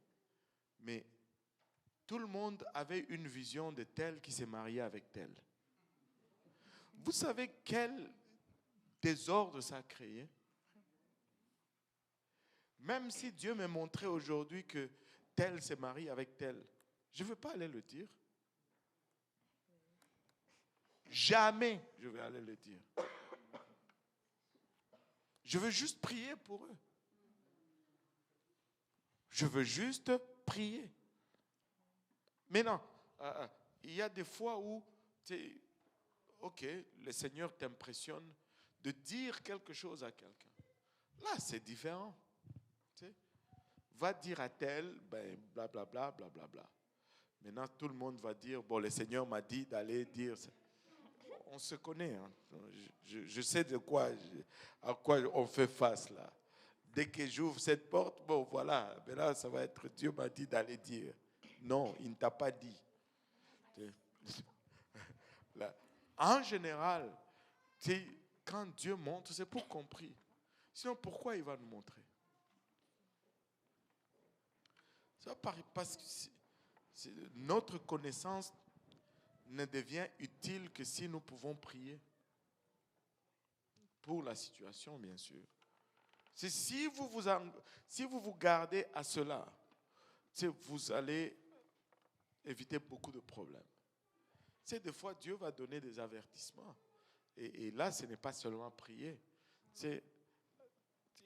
mais tout le monde avait une vision de tel qui s'est marié avec tel. Vous savez quel désordre ça a créé? Même si Dieu m'a montré aujourd'hui que tel s'est marié avec tel, je ne veux pas aller le dire. Jamais je vais aller le dire. Je veux juste prier pour eux. Je veux juste prier. Mais non, il y a des fois où, ok, le Seigneur t'impressionne de dire quelque chose à quelqu'un. Là, c'est différent. Va dire à tel, ben, blablabla, blablabla. Maintenant, tout le monde va dire, bon, le Seigneur m'a dit d'aller dire ça. On se connaît. Hein. Je sais à quoi on fait face là. Dès que j'ouvre cette porte, bon, voilà. Mais là, ça va être Dieu m'a dit d'aller dire. Non, il ne t'a pas dit. Là. En général, quand Dieu montre, c'est pour compris. Sinon, pourquoi il va nous montrer? Ça parce que notre connaissance ne devient utile que si nous pouvons prier pour la situation, bien sûr. C'est si vous vous gardez à cela, vous allez éviter beaucoup de problèmes. Des fois, Dieu va donner des avertissements. Et là, ce n'est pas seulement prier.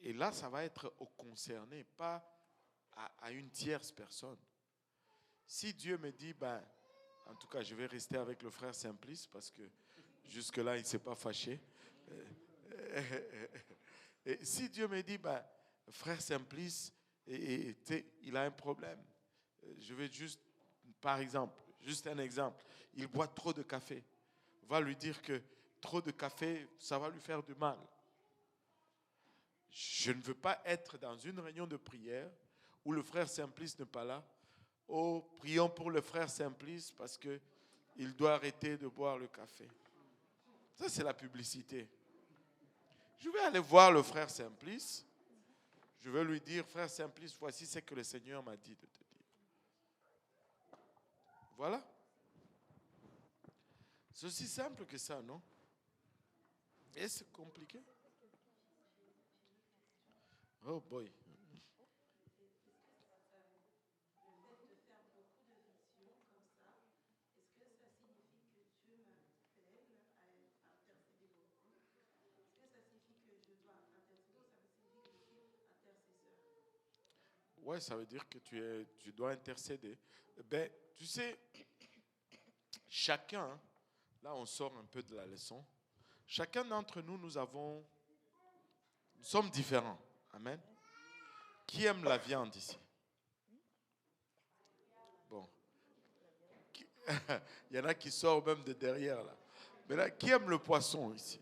Et là, ça va être au concerné, pas à une tierce personne. Si Dieu me dit, ben, en tout cas, je vais rester avec le frère Simplice parce que jusque-là, il ne s'est pas fâché. Et si Dieu me dit, ben, frère Simplice, il a un problème. Je vais juste, par exemple, juste un exemple. Il boit trop de café. On va lui dire que trop de café, ça va lui faire du mal. Je ne veux pas être dans une réunion de prière où le frère Simplice n'est pas là. Oh, prions pour le frère Simplice parce qu'il doit arrêter de boire le café. Ça, c'est la publicité. Je vais aller voir le frère Simplice. Je vais lui dire, frère Simplice, voici ce que le Seigneur m'a dit de te dire. Voilà. C'est aussi simple que ça, non? Et c'est compliqué? Oh boy. Ouais, ça veut dire que tu dois intercéder. Ben, tu sais, chacun, là on sort un peu de la leçon, chacun d'entre nous, nous sommes différents. Amen. Qui aime la viande ici? Bon. Il y en a qui sortent même de derrière là. Mais là, qui aime le poisson ici?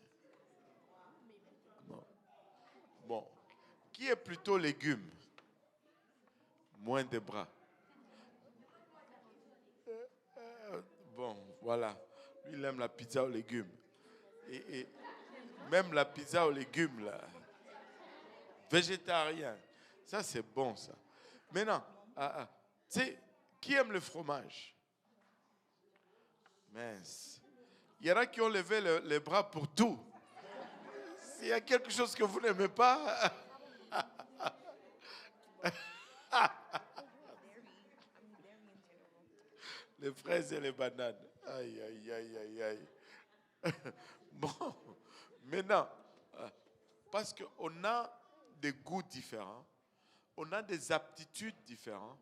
Non. Bon. Qui est plutôt légumes? Moins de bras. Bon, voilà. Lui, il aime la pizza aux légumes. Et même la pizza aux légumes, là. Végétarien. Ça, c'est bon, ça. Maintenant, tu sais, qui aime le fromage? Mince. Il y en a qui ont levé les bras pour tout. S'il y a quelque chose que vous n'aimez pas... les fraises et les bananes. Aïe, aïe, aïe, aïe, aïe. Bon, maintenant, parce qu'on a des goûts différents, on a des aptitudes différentes.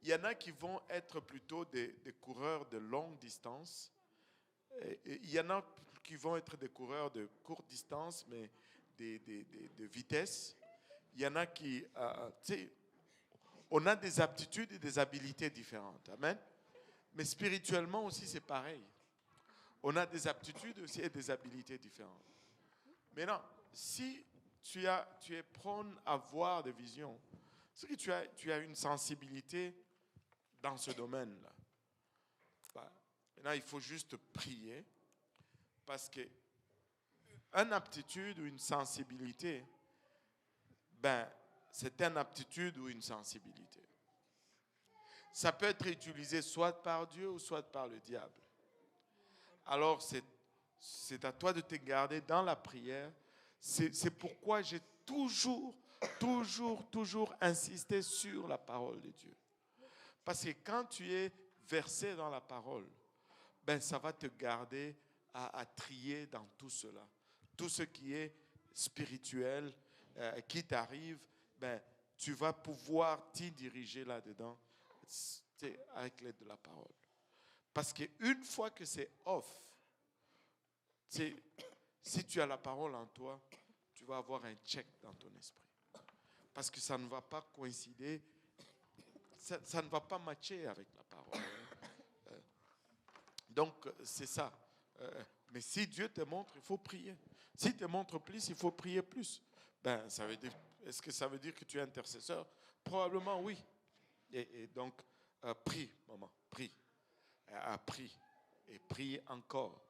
Il y en a qui vont être plutôt des coureurs de longue distance. Et il y en a qui vont être des coureurs de courte distance, mais de vitesse. Il y en a qui... tu sais, on a des aptitudes et des habilités différentes. Amen. Mais spirituellement aussi, c'est pareil. On a des aptitudes aussi et des habilités différentes. Maintenant, si tu es prône à voir des visions, c'est que tu as une sensibilité dans ce domaine-là. Maintenant, il faut juste prier parce que une aptitude ou une sensibilité, c'est une aptitude ou une sensibilité. Ça peut être utilisé soit par Dieu ou soit par le diable. Alors, c'est à toi de te garder dans la prière. C'est pourquoi j'ai toujours insisté sur la parole de Dieu. Parce que quand tu es versé dans la parole, ça va te garder à trier dans tout cela. Tout ce qui est spirituel, qui t'arrive, tu vas pouvoir t'y diriger là-dedans avec l'aide de la parole. Parce qu'une fois que c'est off, si tu as la parole en toi, tu vas avoir un check dans ton esprit. Parce que ça ne va pas coïncider, ça ne va pas matcher avec la parole. Donc, c'est ça. Mais si Dieu te montre, il faut prier. S'il te montre plus, il faut prier plus. Ça veut dire, est-ce que ça veut dire que tu es intercesseur? Probablement oui. Et donc, prie, maman, prie. Prie. Et prie encore.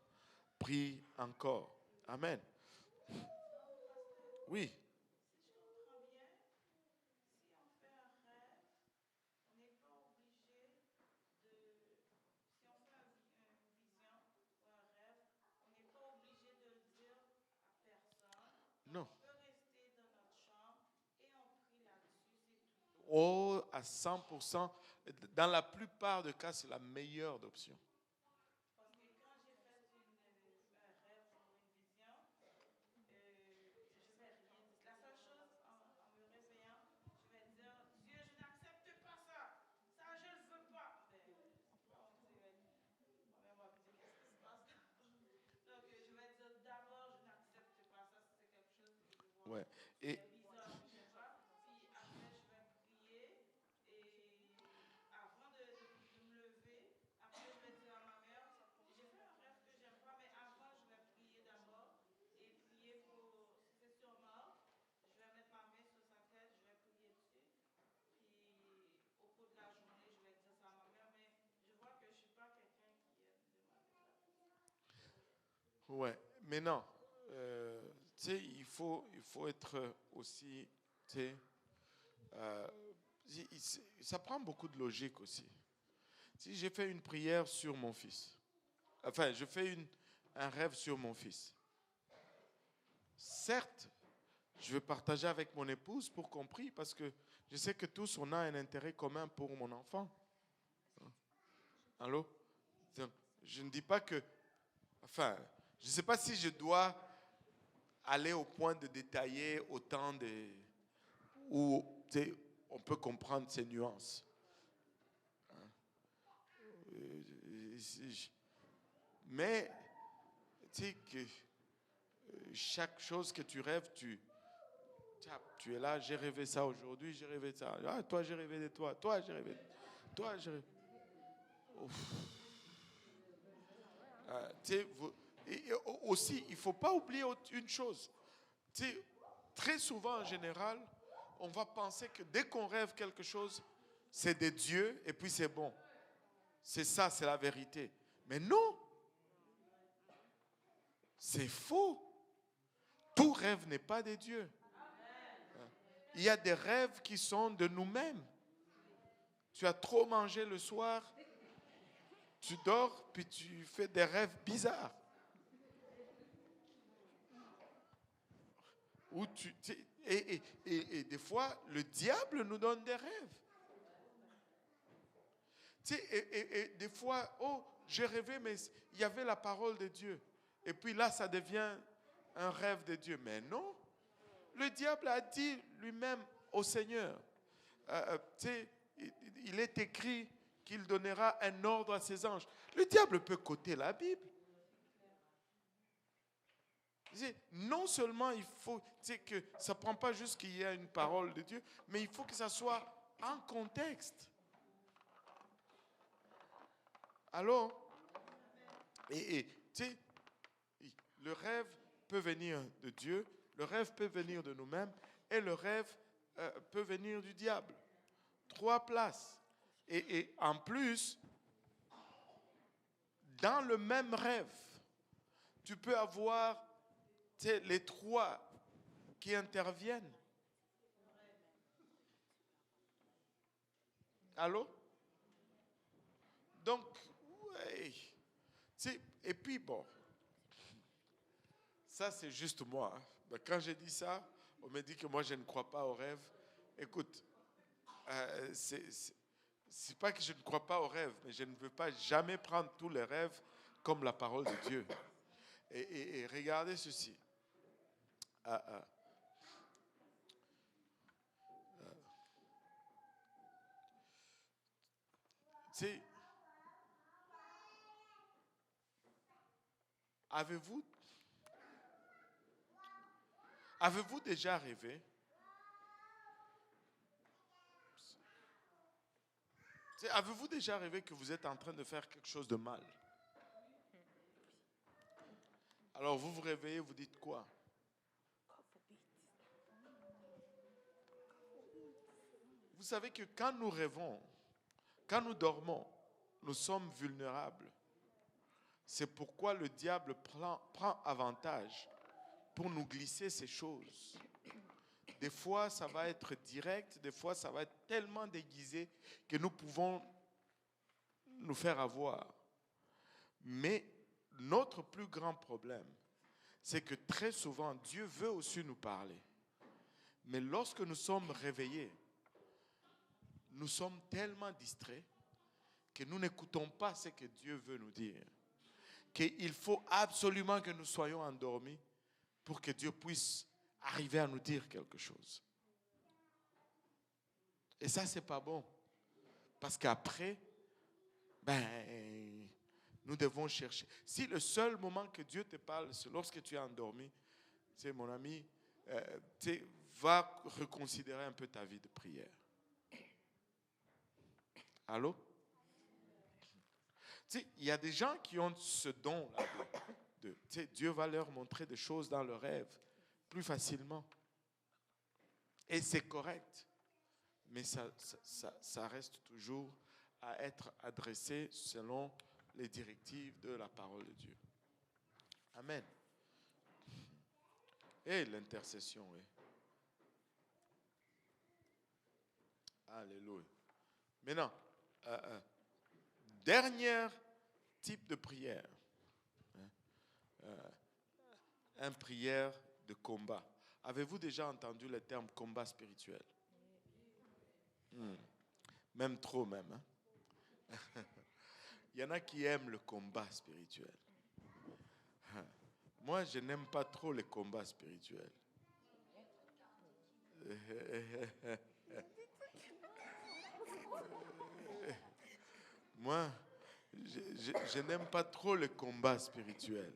Prie encore. Amen. Oui. Non. Oh, à 100%. Dans la plupart des cas, c'est la meilleure option. Ouais. Et ouais, mais non, tu sais, il faut être aussi, tu sais, ça prend beaucoup de logique aussi. Si j'ai fait une prière sur mon fils, enfin, je fais un rêve sur mon fils, certes, je vais partager avec mon épouse pour qu'on prie parce que je sais que tous, on a un intérêt commun pour mon enfant. Allô? Je ne dis pas que, enfin, je ne sais pas si je dois aller au point de détailler autant où on peut comprendre ces nuances. Mais tu sais que chaque chose que tu rêves, tu es là, j'ai rêvé ça aujourd'hui, j'ai rêvé ça. Ah, toi, j'ai rêvé de toi. Toi, j'ai rêvé. Toi, j'ai rêvé. Et aussi, il ne faut pas oublier une chose. Très souvent, en général, on va penser que dès qu'on rêve quelque chose, c'est de Dieu et puis c'est bon. C'est ça, c'est la vérité. Mais non, c'est faux. Tout rêve n'est pas de Dieu. Il y a des rêves qui sont de nous-mêmes. Tu as trop mangé le soir, tu dors, puis tu fais des rêves bizarres. Et des fois, le diable nous donne des rêves. Et des fois, oh, j'ai rêvé, mais il y avait la parole de Dieu. Et puis là, ça devient un rêve de Dieu. Mais non, le diable a dit lui-même au Seigneur, tu sais, il est écrit qu'il donnera un ordre à ses anges. Le diable peut coter la Bible. Non seulement il faut que ça ne prend pas juste qu'il y ait une parole de Dieu, mais il faut que ça soit en contexte. Alors, et tu sais, le rêve peut venir de Dieu, le rêve peut venir de nous-mêmes, et le rêve peut venir du diable. 3 places. Et en plus, dans le même rêve, tu peux avoir les 3 qui interviennent. Allô? Donc, ouais. Et puis bon, ça c'est juste moi. Mais quand j'ai dit ça, on me dit que moi je ne crois pas aux rêves. Écoute, c'est pas que je ne crois pas aux rêves, mais je ne veux pas jamais prendre tous les rêves comme la parole de Dieu. Et regardez ceci. Avez-vous déjà rêvé? Avez-vous déjà rêvé que vous êtes en train de faire quelque chose de mal? Alors vous vous réveillez, vous dites quoi? Vous savez que quand nous rêvons, quand nous dormons, nous sommes vulnérables. C'est pourquoi le diable prend avantage pour nous glisser ces choses. Des fois, ça va être direct, des fois, ça va être tellement déguisé que nous pouvons nous faire avoir. Mais notre plus grand problème, c'est que très souvent, Dieu veut aussi nous parler. Mais lorsque nous sommes réveillés, nous sommes tellement distraits que nous n'écoutons pas ce que Dieu veut nous dire. Qu'il faut absolument que nous soyons endormis pour que Dieu puisse arriver à nous dire quelque chose. Et ça, c'est pas bon. Parce qu'après, nous devons chercher. Si le seul moment que Dieu te parle, c'est lorsque tu es endormi, c'est mon ami, va reconsidérer un peu ta vie de prière. Allô? Il y a des gens qui ont ce don-là. Dieu va leur montrer des choses dans le rêve plus facilement. Et c'est correct. Mais ça reste toujours à être adressé selon les directives de la parole de Dieu. Amen. Et l'intercession, oui. Alléluia. Maintenant, dernier type de prière. Une prière de combat. Avez-vous déjà entendu le terme combat spirituel? Même trop même. Hein? Il y en a qui aiment le combat spirituel. Moi, je n'aime pas trop les combats spirituels. Moi, je n'aime pas trop le combat spirituel.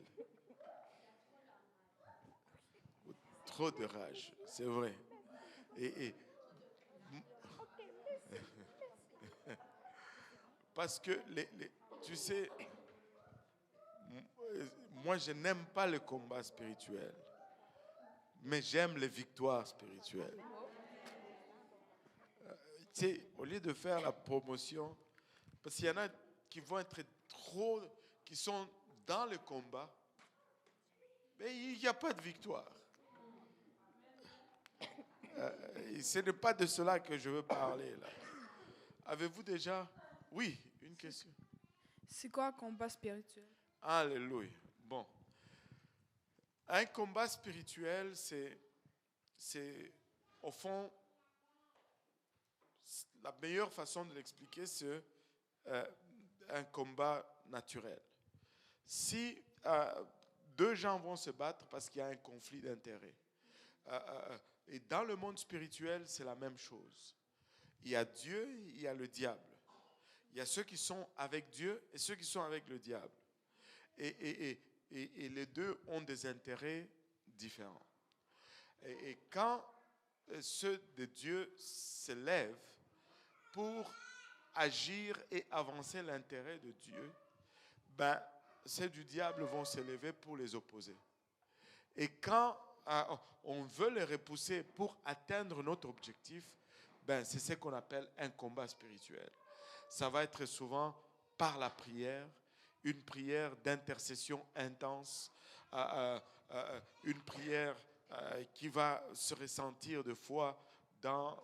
Trop de rage, c'est vrai. Parce que, tu sais, moi je n'aime pas le combat spirituel, mais j'aime les victoires spirituelles. Tu sais, au lieu de faire la promotion, parce qu'il y en a qui vont être trop, qui sont dans le combat, mais il n'y a pas de victoire. Ce n'est pas de cela que je veux parler là. Avez-vous déjà... Oui, une question. C'est quoi un combat spirituel? Alléluia. Bon. Un combat spirituel, c'est au fond, la meilleure façon de l'expliquer, c'est un combat naturel. Si 2 gens vont se battre parce qu'il y a un conflit d'intérêts, et dans le monde spirituel, c'est la même chose. Il y a Dieu, il y a le diable. Il y a ceux qui sont avec Dieu et ceux qui sont avec le diable. Et les deux ont des intérêts différents. Et quand ceux de Dieu se lèvent pour agir et avancer l'intérêt de Dieu, ben, ceux du diable vont se lever pour les opposer. Et quand on veut les repousser pour atteindre notre objectif, ben, c'est ce qu'on appelle un combat spirituel. Ça va être souvent par la prière, une prière d'intercession intense, une prière qui va se ressentir de fois dans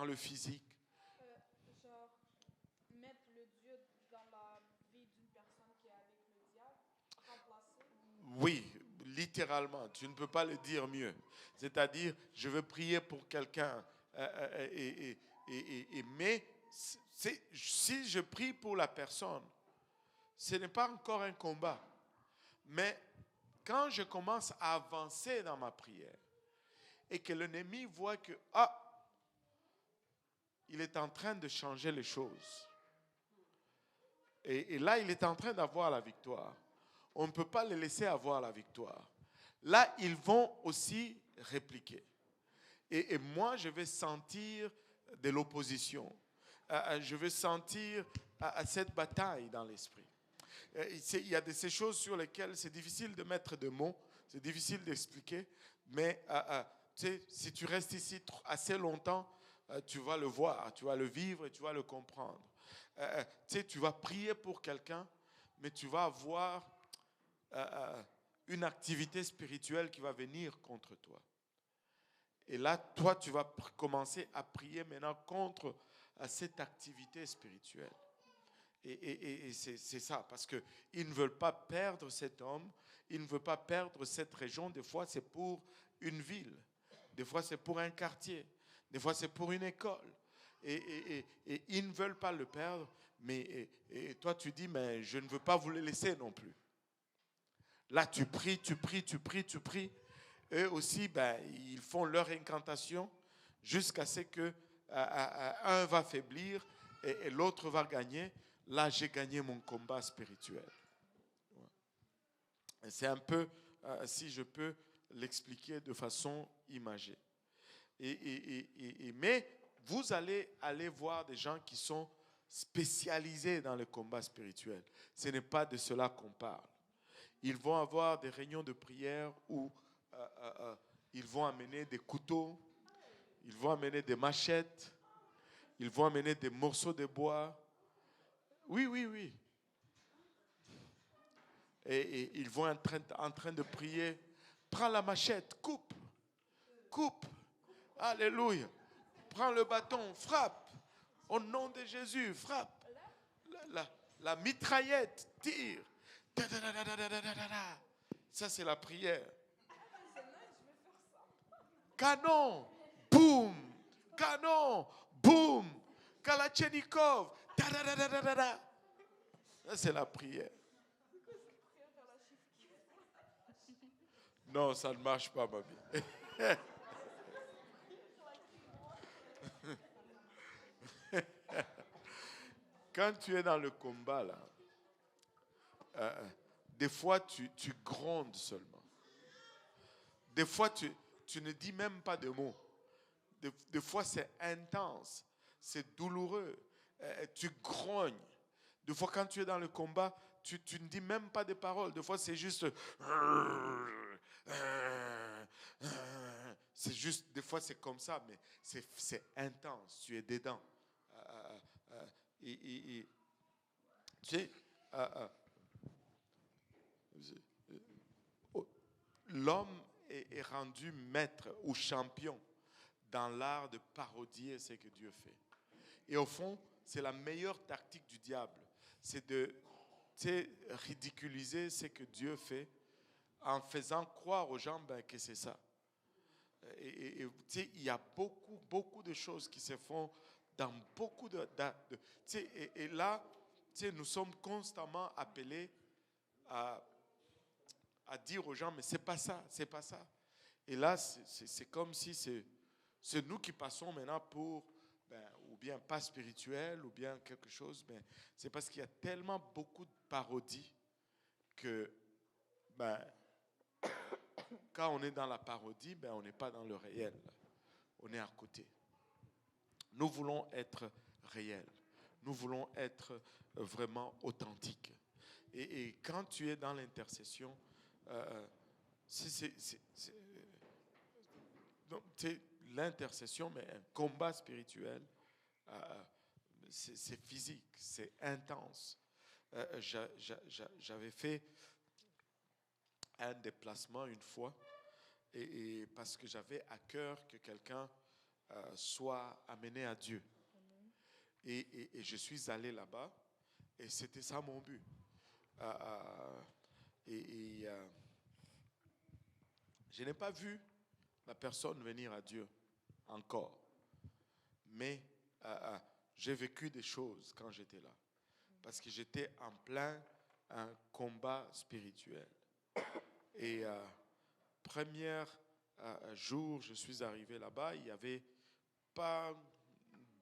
le physique. Genre, mettre le Dieu dans la vie d'une personne qui est avec le diable, remplacer. Oui, littéralement, tu ne peux pas le dire mieux. C'est-à-dire, je veux prier pour quelqu'un, mais si je prie pour la personne, ce n'est pas encore un combat. Mais quand je commence à avancer dans ma prière et que l'ennemi voit que, il est en train de changer les choses. Et là, il est en train d'avoir la victoire. On ne peut pas les laisser avoir la victoire. Là, ils vont aussi répliquer. Et moi, je vais sentir de l'opposition. Je vais sentir cette bataille dans l'esprit. Il y a de ces choses sur lesquelles c'est difficile de mettre des mots, c'est difficile d'expliquer, mais tu sais, si tu restes ici assez longtemps, tu vas le voir, tu vas le vivre et tu vas le comprendre. Tu sais, tu vas prier pour quelqu'un, mais tu vas avoir une activité spirituelle qui va venir contre toi. Et là, toi, tu vas commencer à prier maintenant contre cette activité spirituelle. Et c'est ça, parce qu'ils ne veulent pas perdre cet homme, ils ne veulent pas perdre cette région. Des fois, c'est pour une ville, des fois, c'est pour un quartier, des fois, c'est pour une école. Et ils ne veulent pas le perdre, mais et toi, tu dis, mais je ne veux pas vous le laisser non plus. Là, tu pries. Eux aussi, ben, ils font leur incantation jusqu'à ce que un va faiblir et l'autre va gagner. Là, j'ai gagné mon combat spirituel. Ouais. C'est un peu, si je peux l'expliquer de façon imagée. Mais vous allez voir des gens qui sont spécialisés dans le combat spirituel. Ce n'est pas de cela qu'on parle. Ils vont avoir des réunions de prière où ils vont amener des couteaux, ils vont amener des machettes, ils vont amener des morceaux de bois. Oui. Et ils vont en train de prier. Prends la machette, coupe. Alléluia. Prends le bâton, frappe. Au nom de Jésus, frappe. La mitraillette, tire. Ça, c'est la prière. Canon, boum. Canon, boum. Kalachnikov. Ça, c'est la prière. Non, ça ne marche pas, ma vie. Quand tu es dans le combat, là, des fois, tu grondes seulement. Des fois, tu ne dis même pas de mots. Des fois, c'est intense, c'est douloureux. Tu grognes. Des fois, quand tu es dans le combat, tu ne dis même pas de paroles. Des fois, c'est juste... C'est juste, des fois, c'est comme ça, mais c'est intense. Tu es dedans. Tu sais, l'homme est rendu maître ou champion dans l'art de parodier ce que Dieu fait. Et au fond, c'est la meilleure tactique du diable. C'est de ridiculiser ce que Dieu fait en faisant croire aux gens que c'est ça. Et il y a beaucoup de choses qui se font dans beaucoup et là, nous sommes constamment appelés à dire aux gens, mais c'est pas ça. Et là, c'est comme si c'est nous qui passons maintenant pour, ou bien pas spirituel, ou bien quelque chose, mais c'est parce qu'il y a tellement beaucoup de parodies que ben, quand on est dans la parodie, ben, on n'est pas dans le réel. On est à côté. Nous voulons être réels. Nous voulons être vraiment authentiques. Et quand tu es dans l'intercession, c'est l'intercession, mais un combat spirituel, c'est physique, c'est intense. J'avais fait un déplacement une fois, et parce que j'avais à cœur que quelqu'un soit amené à Dieu. Et je suis allé là-bas, et c'était ça mon but. Je n'ai pas vu la personne venir à Dieu encore, mais j'ai vécu des choses quand j'étais là, parce que j'étais en plein un combat spirituel. Et premier jour, je suis arrivé là-bas, il n'y avait pas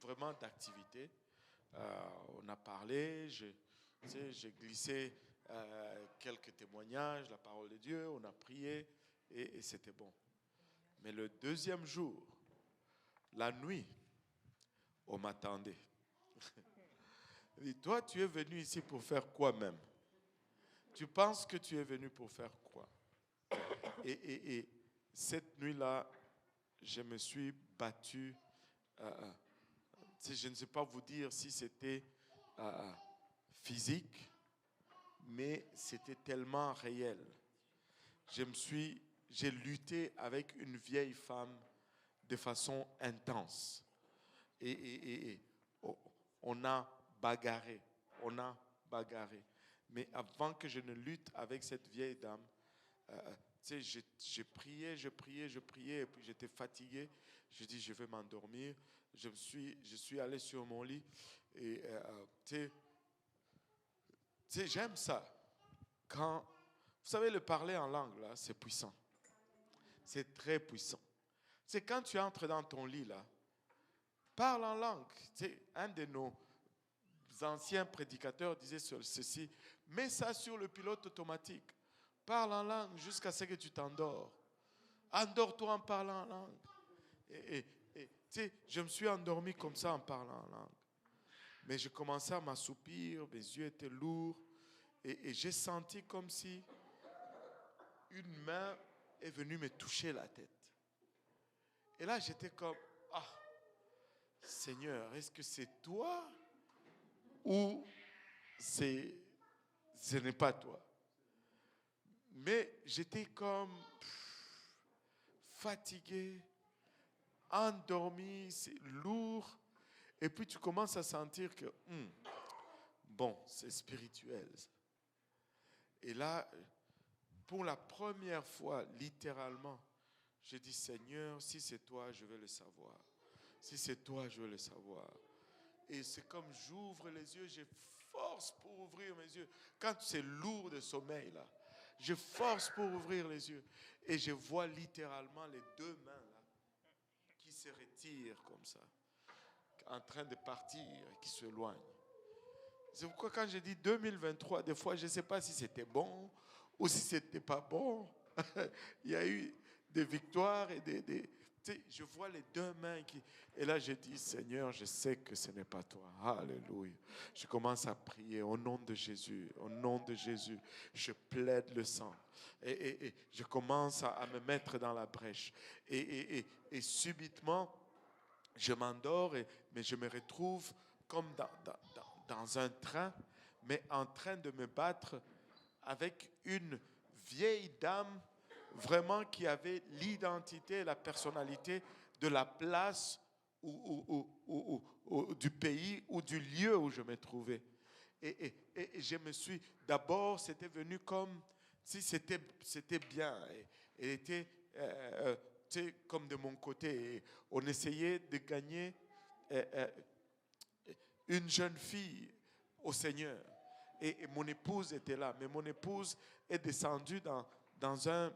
vraiment d'activité. On a parlé, j'ai glissé quelques témoignages, la parole de Dieu, on a prié, et c'était bon. Mais le deuxième jour, la nuit, on m'attendait. Il dit, toi, tu es venu ici pour faire quoi même? Tu penses que tu es venu pour faire quoi? Et cette nuit-là, je me suis battu. Je ne sais pas vous dire si c'était physique, mais c'était tellement réel. J'ai lutté avec une vieille femme de façon intense. Et on a bagarré. Mais avant que je ne lutte avec cette vieille dame, j'ai prié, et puis j'étais fatigué. Je dis, je vais m'endormir. Je suis allé sur mon lit. Et j'aime ça. Quand, vous savez, le parler en langue, là, c'est puissant. C'est très puissant. C'est quand tu entres dans ton lit, là, parle en langue. Un de nos anciens prédicateurs disait ceci, mets ça sur le pilote automatique. Parle en langue jusqu'à ce que tu t'endors. Endors-toi en parlant en langue. Et je me suis endormi comme ça en parlant en langue. Mais je commençais à m'assoupir, mes yeux étaient lourds. Et j'ai senti comme si une main est venue me toucher la tête. Et là, j'étais comme, Seigneur, est-ce que c'est toi ou ce n'est pas toi? Mais j'étais comme fatigué, endormi, c'est lourd. Et puis tu commences à sentir que, bon, c'est spirituel. Et là, pour la première fois, littéralement, j'ai dit, Seigneur, si c'est toi, je veux le savoir. Si c'est toi, je veux le savoir. Et c'est comme j'ouvre les yeux, je force pour ouvrir mes yeux. Quand c'est lourd de sommeil, là, je force pour ouvrir les yeux. Et je vois littéralement les deux mains, là, qui se retirent comme ça, en train de partir, qui s'éloignent. C'est pourquoi quand je dis 2023, des fois, je ne sais pas si c'était bon ou si ce n'était pas bon. Il y a eu des victoires et je vois les deux mains qui... Et là, je dis, Seigneur, je sais que ce n'est pas toi. Alléluia. Je commence à prier au nom de Jésus. Au nom de Jésus, je plaide le sang. Et je commence à me mettre dans la brèche. Et subitement, je m'endors, mais je me retrouve comme dans un train, mais en train de me battre avec une vieille dame vraiment qui avait l'identité, la personnalité de la place du pays ou du lieu où je me trouvais. Et je me suis, d'abord, c'était venu comme si c'était bien. Elle était comme de mon côté. Et on essayait de gagner une jeune fille au Seigneur. Et mon épouse était là. Mais mon épouse est descendue dans un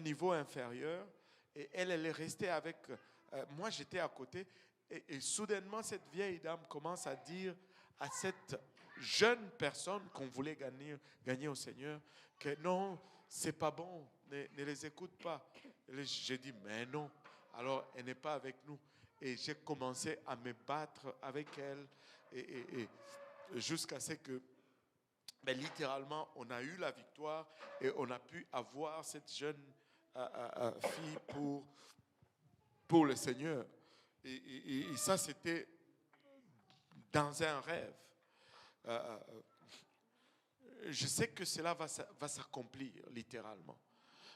niveau inférieur. Et elle est restée avec... moi, j'étais à côté. Et soudainement, cette vieille dame commence à dire à cette jeune personne qu'on voulait gagner au Seigneur que non, c'est pas bon, ne les écoute pas. J'ai dit, mais non. Alors, elle n'est pas avec nous. Et j'ai commencé à me battre avec elle et jusqu'à ce que, littéralement, on a eu la victoire et on a pu avoir cette jeune fille pour le Seigneur. Et ça, c'était dans un rêve. Je sais que cela va s'accomplir littéralement.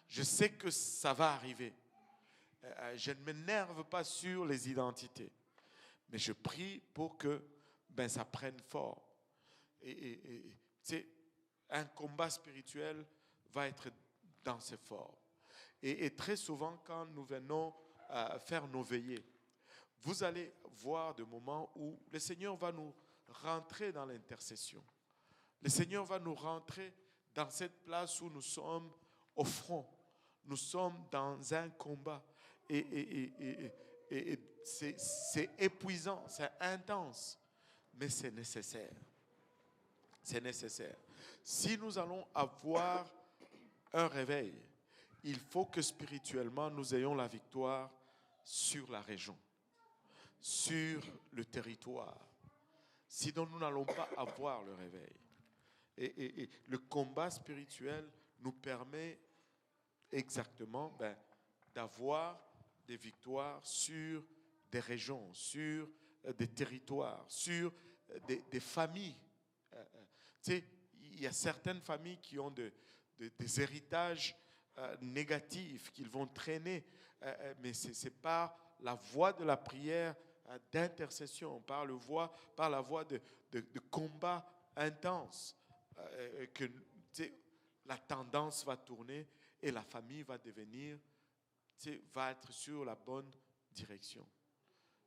Je sais que ça va arriver. Je ne m'énerve pas sur les identités, mais je prie pour que ça prenne forme. Et un combat spirituel va être dans ces formes. Et très souvent, quand nous venons faire nos veillées, vous allez voir des moments où le Seigneur va nous rentrer dans l'intercession. Le Seigneur va nous rentrer dans cette place où nous sommes au front. Nous sommes dans un combat. Et c'est épuisant, c'est intense, mais c'est nécessaire. C'est nécessaire. Si nous allons avoir un réveil, il faut que spirituellement nous ayons la victoire sur la région, sur le territoire. Sinon, nous n'allons pas avoir le réveil. Et le combat spirituel nous permet exactement d'avoir des victoires sur des régions, sur des territoires, sur des familles. Tu sais, il y a certaines familles qui ont des héritages négatifs qu'ils vont traîner, mais c'est par la voie de la prière d'intercession, par la voie de combat intense, que la tendance va tourner et la famille va devenir, va être sur la bonne direction.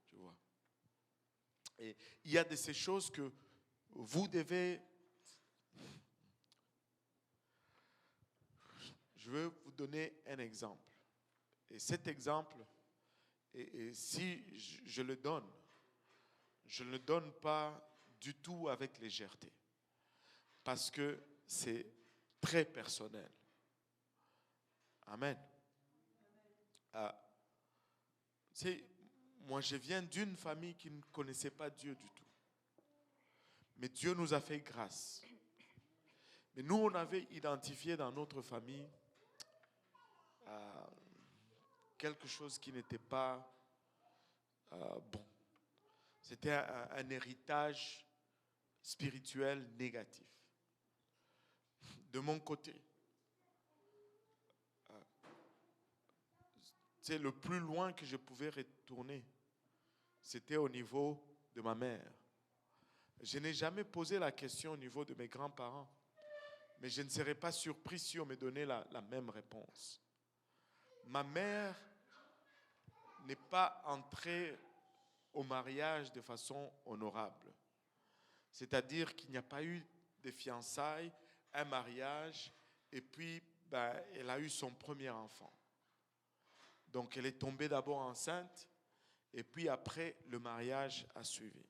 Tu vois. Et il y a de ces choses que vous devez. Je veux vous donner un exemple. Et cet exemple, et si je le donne, je ne le donne pas du tout avec légèreté. Parce que c'est très personnel. Amen. Moi, je viens d'une famille qui ne connaissait pas Dieu du tout. Mais Dieu nous a fait grâce. Mais nous, on avait identifié dans notre famille quelque chose qui n'était pas bon. C'était un héritage spirituel négatif. De mon côté, le plus loin que je pouvais retourner, c'était au niveau de ma mère. Je n'ai jamais posé la question au niveau de mes grands-parents, mais je ne serais pas surpris si on me donnait la même réponse. Ma mère n'est pas entrée au mariage de façon honorable. C'est-à-dire qu'il n'y a pas eu de fiançailles, un mariage, et puis elle a eu son premier enfant. Donc elle est tombée d'abord enceinte, et puis après le mariage a suivi.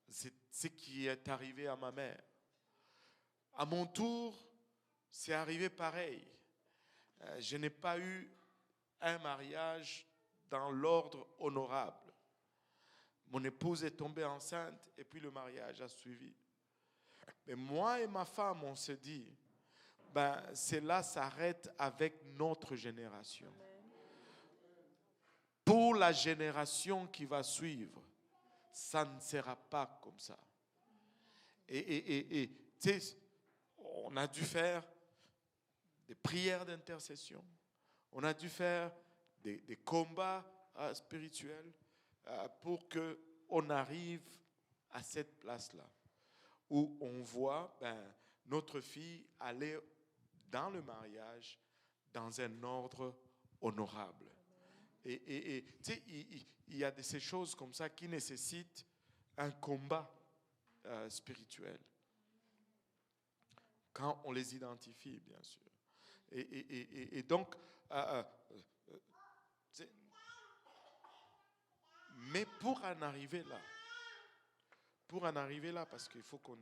C'est ce qui est arrivé à ma mère. À mon tour, c'est arrivé pareil. Je n'ai pas eu un mariage dans l'ordre honorable. Mon épouse est tombée enceinte et puis le mariage a suivi. Mais moi et ma femme, on se dit, cela s'arrête avec notre génération. Pour la génération qui va suivre, ça ne sera pas comme ça. Et tu sais, on a dû faire des prières d'intercession. On a dû faire des combats spirituels pour qu'on arrive à cette place-là où on voit notre fille aller dans le mariage dans un ordre honorable. Et tu sais, il y a de ces choses comme ça qui nécessitent un combat spirituel. Quand on les identifie, bien sûr. Et donc, Mais pour en arriver là, parce qu'il faut qu'on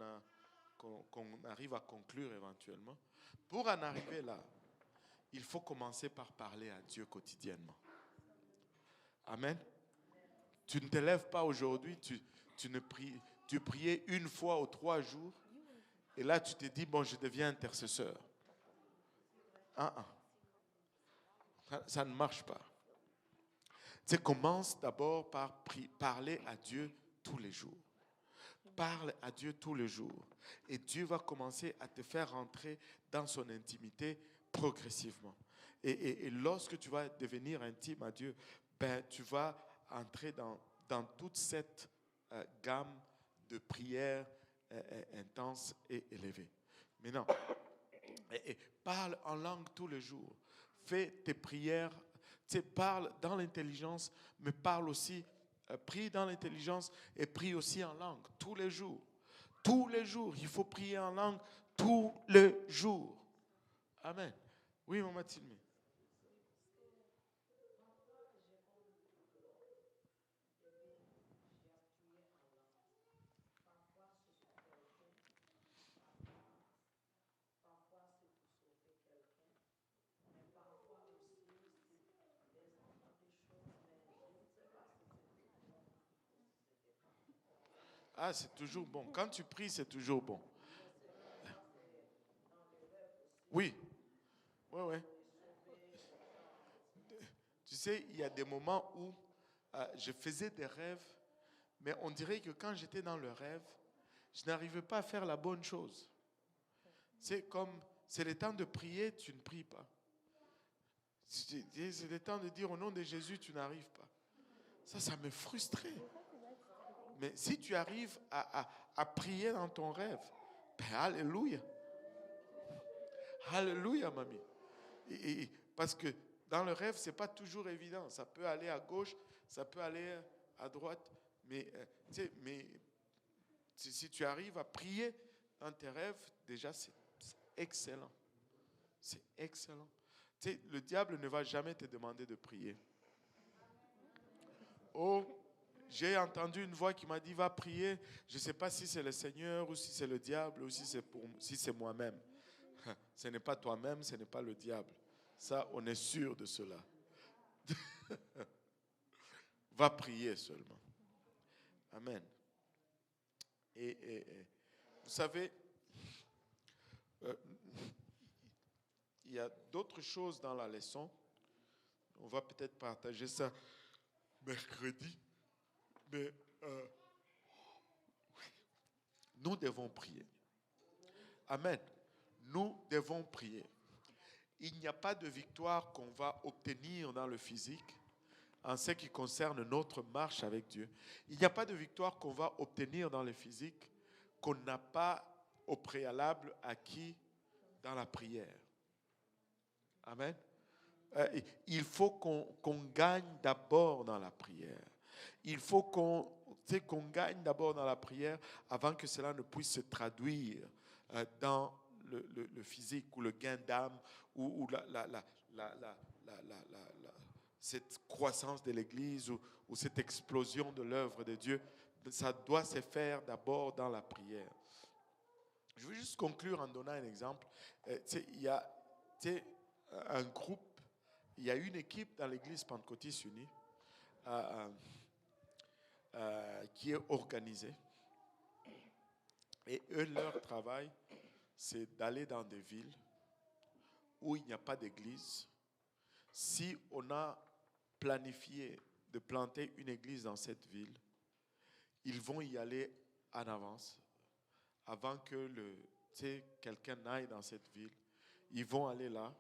arrive à conclure éventuellement, pour en arriver là, il faut commencer par parler à Dieu quotidiennement. Amen. Tu ne te lèves pas aujourd'hui, tu priais une fois ou 3 jours, et là tu te dis, bon, je deviens intercesseur. Ça ne marche pas. Tu commence d'abord par parler à Dieu tous les jours. Parle à Dieu tous les jours. Et Dieu va commencer à te faire rentrer dans son intimité progressivement. Et lorsque tu vas devenir intime à Dieu, tu vas entrer dans toute cette gamme de prières intenses et élevées. Maintenant, parle en langue tous les jours. Fais tes prières. Parle dans l'intelligence, mais parle aussi, prie dans l'intelligence et prie aussi en langue tous les jours. Tous les jours, il faut prier en langue tous les jours. Amen. Oui, Maman Tilmi. Ah, c'est toujours bon. Quand tu pries, c'est toujours bon. Oui. Oui. Tu sais, il y a des moments où je faisais des rêves, mais on dirait que quand j'étais dans le rêve, je n'arrivais pas à faire la bonne chose. C'est comme, c'est le temps de prier, tu ne pries pas. C'est le temps de dire au nom de Jésus, tu n'arrives pas. Ça me frustrait. Mais si tu arrives à prier dans ton rêve, alléluia. Alléluia, mamie. Parce que dans le rêve, ce n'est pas toujours évident. Ça peut aller à gauche, ça peut aller à droite. Mais si tu arrives à prier dans tes rêves, déjà, c'est excellent. C'est excellent. Le diable ne va jamais te demander de prier. Oh, j'ai entendu une voix qui m'a dit, va prier. Je ne sais pas si c'est le Seigneur ou si c'est le diable ou si c'est moi-même. Ce n'est pas toi-même, ce n'est pas le diable. Ça, on est sûr de cela. Va prier seulement. Amen. Et vous savez, il y a d'autres choses dans la leçon. On va peut-être partager ça mercredi. Mais nous devons prier. Amen. Nous devons prier. Il n'y a pas de victoire qu'on va obtenir dans le physique en ce qui concerne notre marche avec Dieu. Il n'y a pas de victoire qu'on va obtenir dans le physique qu'on n'a pas au préalable acquis dans la prière. Amen. Il faut qu'on gagne d'abord dans la prière. Il faut qu'on gagne d'abord dans la prière avant que cela ne puisse se traduire dans le physique ou le gain d'âme ou cette croissance de l'Église ou cette explosion de l'œuvre de Dieu. Ça doit se faire d'abord dans la prière. Je veux juste conclure en donnant un exemple. Il y a un groupe, il y a une équipe dans l'Église Pentecôtiste Unie qui est organisée. Et eux, leur travail, c'est d'aller dans des villes où il n'y a pas d'église. Si on a planifié de planter une église dans cette ville, ils vont y aller en avance, avant que quelqu'un n'aille dans cette ville. Ils vont aller là,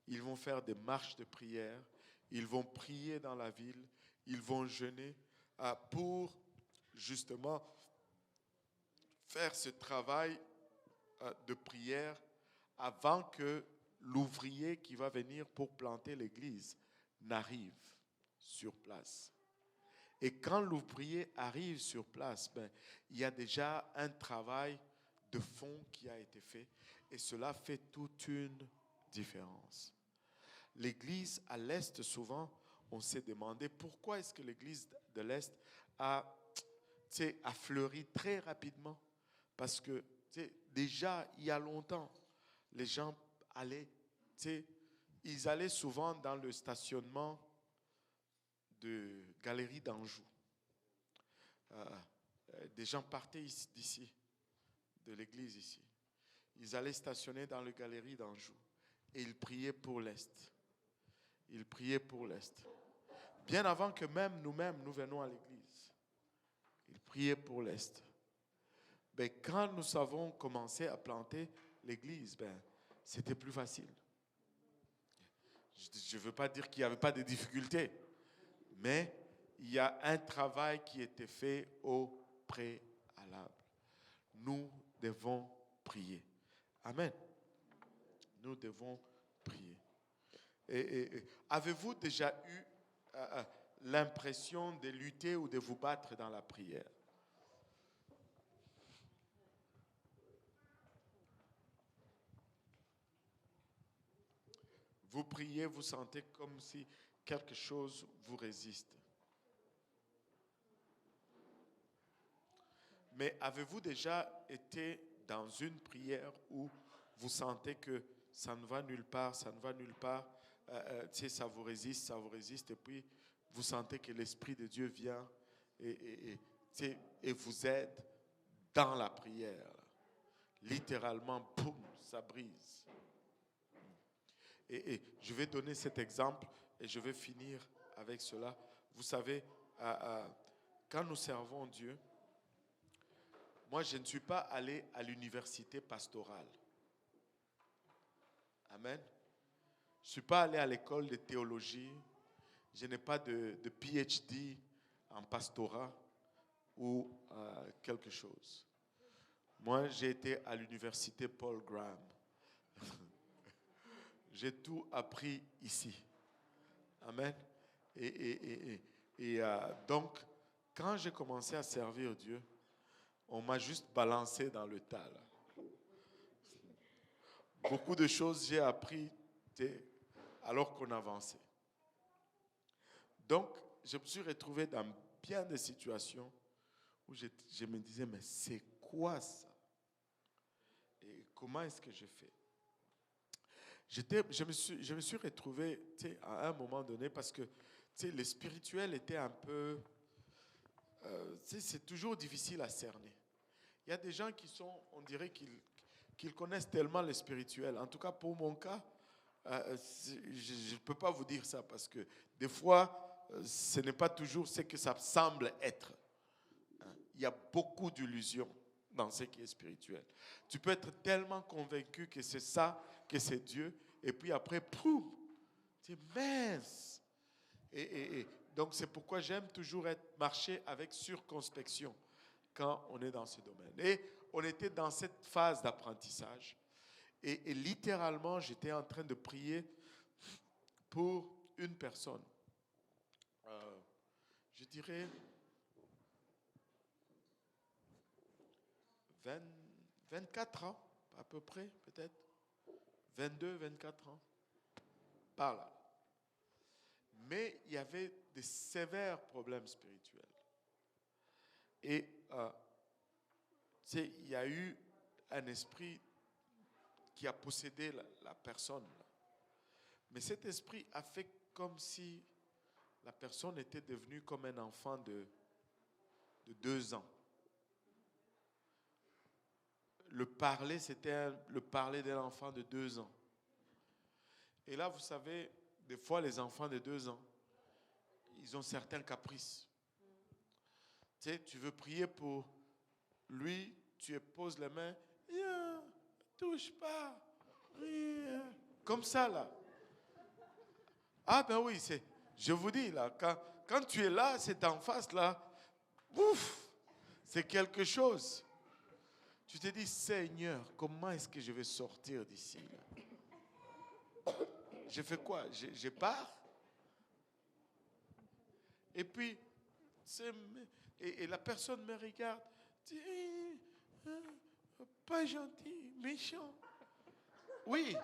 ils vont faire des marches de prière, ils vont prier dans la ville, ils vont jeûner pour justement faire ce travail de prière avant que l'ouvrier qui va venir pour planter l'église n'arrive sur place. Et quand l'ouvrier arrive sur place, il y a déjà un travail de fond qui a été fait et cela fait toute une différence. L'église à l'Est, souvent, on s'est demandé pourquoi est-ce que l'Église de l'Est a fleuri très rapidement. Parce que déjà, il y a longtemps, les gens allaient, ils allaient souvent dans le stationnement de Galerie d'Anjou. Des gens partaient d'ici, de l'église ici. Ils allaient stationner dans la Galerie d'Anjou et ils priaient pour l'Est. Ils priaient pour l'Est. Bien avant que même nous-mêmes, nous venons à l'église. Ils priaient pour l'Est. Ben, quand nous avons commencé à planter l'église, c'était plus facile. Je ne veux pas dire qu'il n'y avait pas de difficultés, mais il y a un travail qui était fait au préalable. Nous devons prier. Amen. Nous devons prier. Et avez-vous déjà eu l'impression de lutter ou de vous battre dans la prière? Vous priez, vous sentez comme si quelque chose vous résiste. Mais avez-vous déjà été dans une prière où vous sentez que ça ne va nulle part, ça ne va nulle part, ça vous résiste, et puis vous sentez que l'Esprit de Dieu vient et vous aide dans la prière. Littéralement, boum, ça brise. Et je vais donner cet exemple et je vais finir avec cela. Vous savez, quand nous servons Dieu, moi je ne suis pas allé à l'université pastorale. Amen. Je ne suis pas allé à l'école de théologie. Je n'ai pas de PhD en pastorat ou quelque chose. Moi, j'ai été à l'université Paul Graham. J'ai tout appris ici. Amen. Et donc, quand j'ai commencé à servir Dieu, on m'a juste balancé dans le tas. Là. Beaucoup de choses j'ai appris alors qu'on avançait. Donc, je me suis retrouvé dans bien des situations où je me disais, mais c'est quoi ça? Et comment est-ce que je fais? Je me suis retrouvé à un moment donné parce que le spirituel était un peu... c'est toujours difficile à cerner. Il y a des gens qui sont, on dirait qu'ils connaissent tellement le spirituel. En tout cas, pour mon cas, je ne peux pas vous dire ça parce que des fois, ce n'est pas toujours ce que ça semble être. Il y a beaucoup d'illusions dans ce qui est spirituel. Tu peux être tellement convaincu que c'est ça, que c'est Dieu, et puis après, pouf, tu es mince. Et donc, c'est pourquoi j'aime toujours marcher avec circonspection quand on est dans ce domaine. Et on était dans cette phase d'apprentissage. Et littéralement, j'étais en train de prier pour une personne. Je dirais 24 ans, à peu près, peut-être. 22, 24 ans. Par là. Mais il y avait de sévères problèmes spirituels. Et il y a eu un esprit qui a possédé la personne. Mais cet esprit a fait comme si la personne était devenue comme un enfant de 2 ans. Le parler, c'était le parler d'un enfant de 2 ans. Et là, vous savez, des fois, les enfants de 2 ans, ils ont certains caprices. Tu veux prier pour lui, tu poses les mains, touche pas, comme ça là. Ah ben oui, je vous dis là, quand tu es là, c'est en face là, ouf, c'est quelque chose. Tu te dis, Seigneur, comment est-ce que je vais sortir d'ici là? Je fais quoi? Je pars? Et puis, et la personne me regarde, dit, pas gentil, méchant. Oui.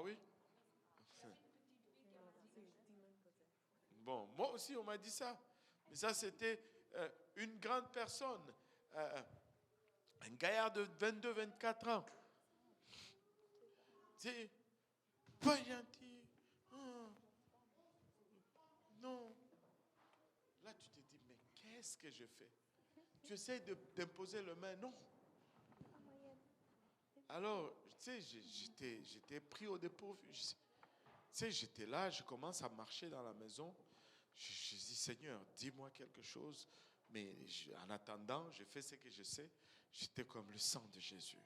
oui? Bon, moi aussi, on m'a dit ça. Mais ça, c'était une grande personne. Un gaillard de 22-24 ans. C'est pas gentil. Non. Là, tu te dis, mais qu'est-ce que je fais? Tu essaies d'imposer le main. Non. Alors, tu sais, j'étais pris au dépourvu. Tu sais, j'étais là, je commence à marcher dans la maison. Je dis, Seigneur, dis-moi quelque chose. Mais en attendant, je fais ce que je sais. J'étais comme le sang de Jésus.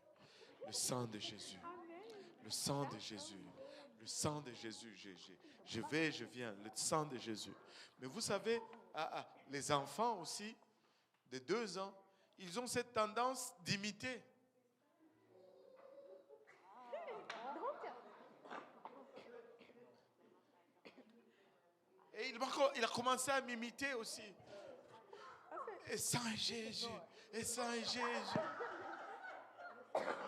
Le sang de Jésus. Le sang de Jésus. Le sang de Jésus. Je vais, je viens. Le sang de Jésus. Mais vous savez, les enfants aussi, de 2 ans, ils ont cette tendance d'imiter. Et il a commencé à m'imiter aussi. Et sans Jésus. Et sans Jésus.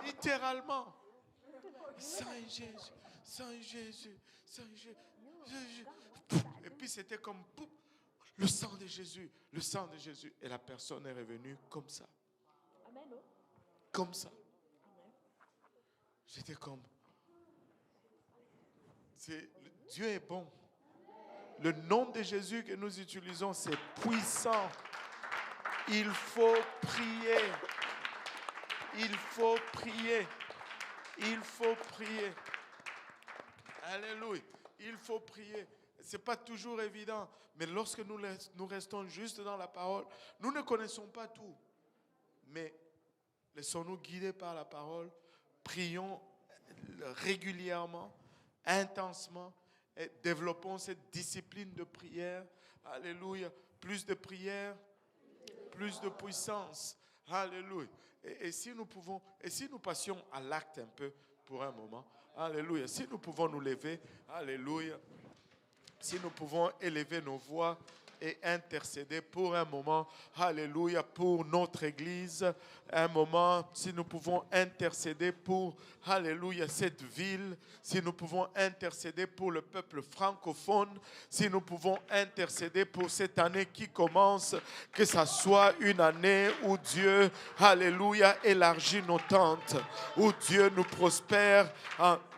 Littéralement. Sans Jésus. Sans Jésus. Sans Jésus. Et puis c'était comme le sang de Jésus. Le sang de Jésus. Et la personne est revenue comme ça. Comme ça. J'étais comme. Dieu est bon. Le nom de Jésus que nous utilisons, c'est puissant. Il faut prier. Il faut prier. Il faut prier. Alléluia. Il faut prier. Ce n'est pas toujours évident. Mais lorsque nous restons juste dans la parole, nous ne connaissons pas tout. Mais laissons-nous guider par la parole. Prions régulièrement, intensement. Et développons cette discipline de prière. Alléluia. Plus de prière, plus de puissance. Alléluia. Et si nous passions à l'acte un peu pour un moment. Alléluia. Si nous pouvons nous lever. Alléluia. Si nous pouvons élever nos voix et intercéder pour un moment. Alléluia. Pour notre Église. Un moment. Si nous pouvons intercéder pour, alléluia, cette ville. Si nous pouvons intercéder pour le peuple francophone. Si nous pouvons intercéder pour cette année qui commence. Que ça soit une année où Dieu, alléluia, élargit nos tentes. Où Dieu nous prospère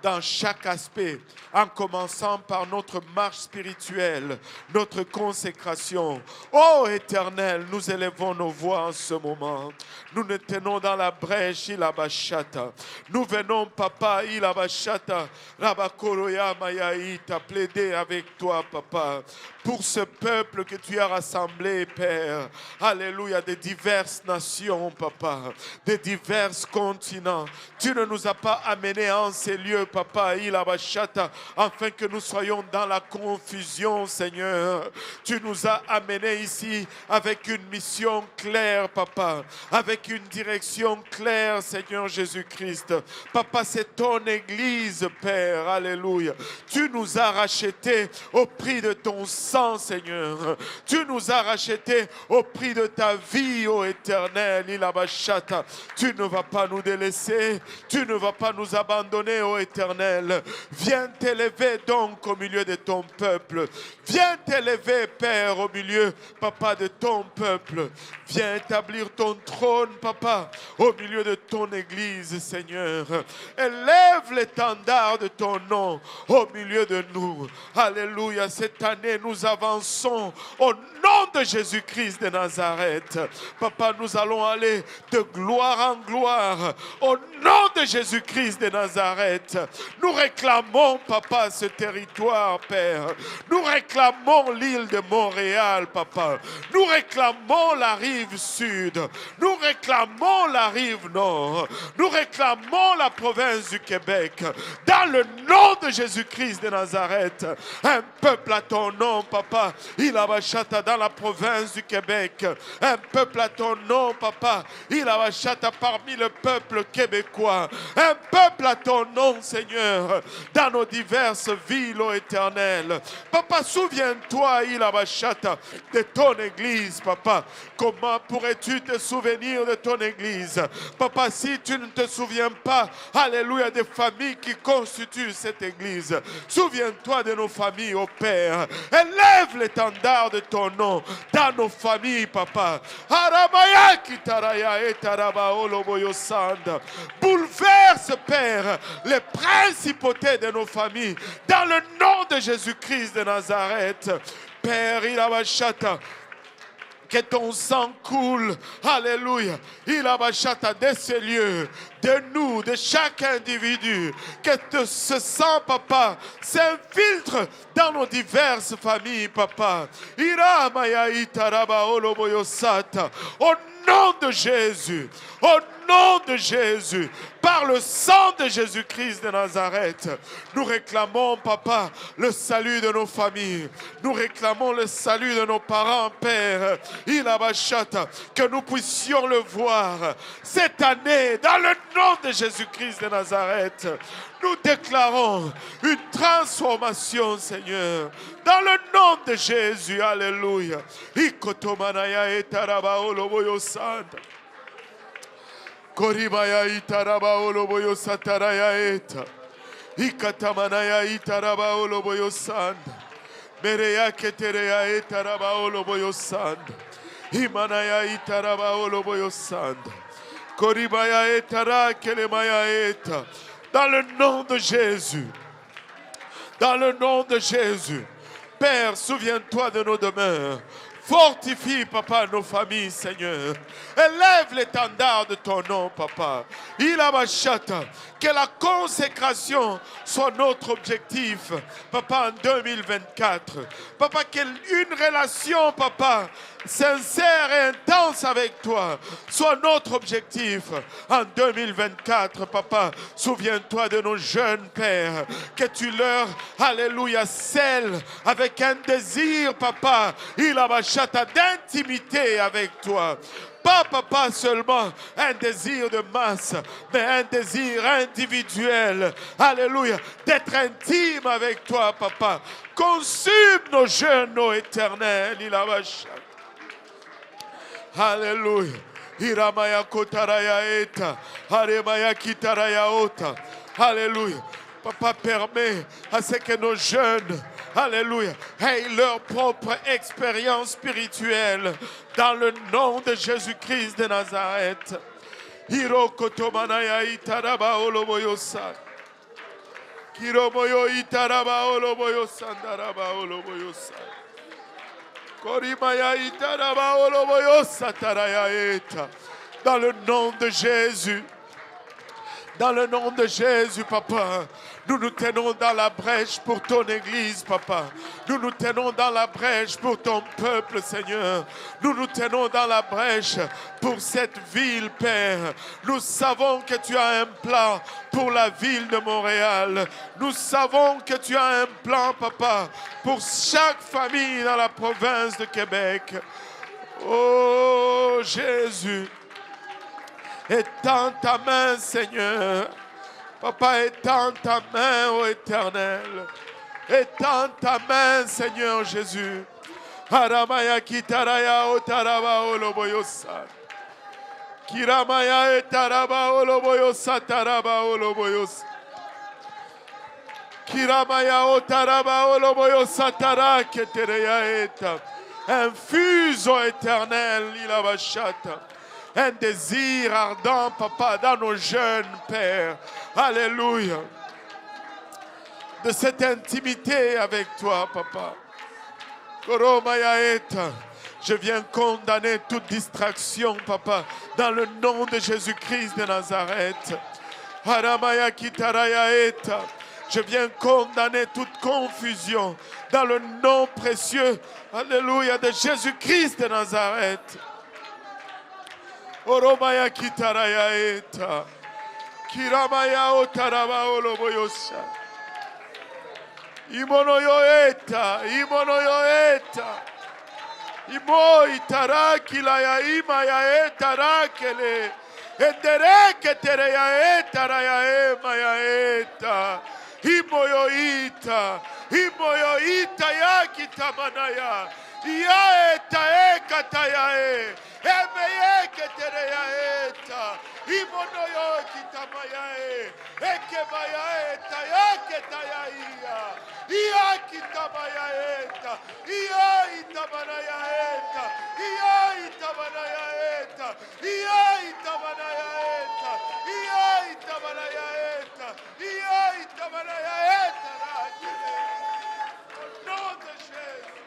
dans chaque aspect. En commençant par notre marche spirituelle. Notre consécration. Ô Éternel, nous élevons nos voix en ce moment. Nous nous tenons dans la brèche, Ilabashata. Nous venons, Papa, Ilabashata, Rabakoroya Mayaïta, plaider avec toi, Papa, pour ce peuple que tu as rassemblé, Père. Alléluia, des diverses nations, Papa, des divers continents. Tu ne nous as pas amenés en ces lieux, Papa, Ilabashata, afin que nous soyons dans la confusion, Seigneur. Tu nous as amenés ici avec une mission claire, Papa, avec une direction claire, Seigneur Jésus-Christ. Papa, c'est ton Église, Père. Alléluia. Tu nous as rachetés au prix de ton sang, Seigneur. Tu nous as rachetés au prix de ta vie, ô Éternel. Ilabashata. Tu ne vas pas nous délaisser. Tu ne vas pas nous abandonner, ô Éternel. Viens t'élever donc au milieu de ton peuple. Viens t'élever, Père, au milieu, Papa, de ton peuple. Viens établir ton trône, Papa, au milieu de ton Église, Seigneur. Élève l'étendard de ton nom au milieu de nous. Alléluia. Cette année, nous avançons au nom de Jésus-Christ de Nazareth. Papa, nous allons aller de gloire en gloire au nom de Jésus-Christ de Nazareth. Nous réclamons, Papa, ce territoire, Père. Nous réclamons l'île de Montréal, Papa. Nous réclamons la rive sud. Nous réclamons la rive nord. Nous réclamons la province du Québec. Dans le nom de Jésus-Christ de Nazareth, un peuple à ton nom, Papa. Ilabashata dans la province du Québec. Un peuple à ton nom, Papa. Ilabashata parmi le peuple québécois. Un peuple à ton nom, Seigneur. Seigneur, dans nos diverses villes, ô Éternel. Papa, souviens-toi, Ilabashata, de ton Église, Papa. Comment pourrais-tu te souvenir de ton Église? Papa, si tu ne te souviens pas, alléluia, des familles qui constituent cette Église, souviens-toi de nos familles, ô Père. Élève l'étendard de ton nom dans nos familles, Papa. Bouleverse, Père, les principautés de nos familles dans le nom de Jésus-Christ de Nazareth. Père, Ilabashata, que ton sang coule, alléluia, Ilabashata, de ces lieux, de nous, de chaque individu, que ce sang, Papa, s'infiltre dans nos diverses familles, Papa. Au nom de Jésus, au nom de Jésus, par le sang de Jésus-Christ de Nazareth, nous réclamons, Papa, le salut de nos familles. Nous réclamons le salut de nos parents, Père. Ilabashata, que nous puissions le voir cette année, dans le nom de Jésus-Christ de Nazareth. Nous déclarons une transformation, Seigneur, dans le nom de Jésus. Alléluia. Ikotomanaya etaraba oloboyo santa. Koribaya itaraba oloboyo sataraya eta. Ikatamanaya itaraba oloboyo sanda. Mereya ketereya etaraba oloboyo sanda. Imanaya itaraba oloboyo sanda. Koribaya etara kelemaya eta. Dans le nom de Jésus. Dans le nom de Jésus. Père, souviens-toi de nos demeures. Fortifie, Papa, nos familles, Seigneur. Élève l'étendard de ton nom, Papa. Ilabashata, que la consécration soit notre objectif, Papa, en 2024. Papa, qu'une relation, Papa, sincère et intense avec toi soit notre objectif en 2024, Papa. Souviens-toi de nos jeunes pères, que tu leur, alléluia, scelles avec un désir, Papa, Ilabashata, d'intimité avec toi. Pas, Papa, seulement un désir de masse, mais un désir individuel. Alléluia. D'être intime avec toi, Papa. Consume nos jeunes, ô Éternel. Alléluia. Hiramaya kotaraya eta. Haremaya kitaraya ota. Alléluia. Papa, permet à ce que nos jeunes, alléluia, aient leur propre expérience spirituelle dans le nom de Jésus-Christ de Nazareth. Hirokotomanaya itaraba oloboyosa. Kiromoyo itaraba oloboyosa ndaraba oloboyosa. Korimaya itaraba oloboyosa taraya eta. Dans le nom de Jésus. Dans le nom de Jésus, Papa, nous nous tenons dans la brèche pour ton Église, Papa. Nous nous tenons dans la brèche pour ton peuple, Seigneur. Nous nous tenons dans la brèche pour cette ville, Père. Nous savons que tu as un plan pour la ville de Montréal. Nous savons que tu as un plan, Papa, pour chaque famille dans la province de Québec. Oh, Jésus. Étends ta main, Seigneur. Papa, étends ta main, ô Éternel. Étends ta main, Seigneur Jésus. Haramaya kitaraya otaraba oloboyosa. Kiramaya etaraba oloboyosa taraba oloboyosa. Kiramaya otaraba oloboyosa taraketereya eta. Infuse, ô Éternel, ilabashata. Un désir ardent, Papa, dans nos jeunes, Père. Alléluia. De cette intimité avec toi, Papa. Koromayaeta. Je viens condamner toute distraction, Papa, dans le nom de Jésus-Christ de Nazareth. Haramaya kitarayaeta. Je viens condamner toute confusion dans le nom précieux, alléluia, de Jésus-Christ de Nazareth. Oromaya kitaraya eta. Kiramaya otaraba oloboyosa. Imonoyo eta. Imonoyo eta. Imo itarakila ya ima ya etarakele. Endereke tereyaeta rayaema yaeta. Imoyoita. Imoyoita yakitamanaya. Yaeta ekatayae. Emeyeke tereyaeta. Imonoyo kitamayae. Ekebayaeta yaketayaiya. Iyakitabayaeta. Iyaitamanayeta. Iyaitamanayeta. Iyaitamanayeta. Iyaitamanayeta. Iyaitamanayeta. Au nom de Jésus.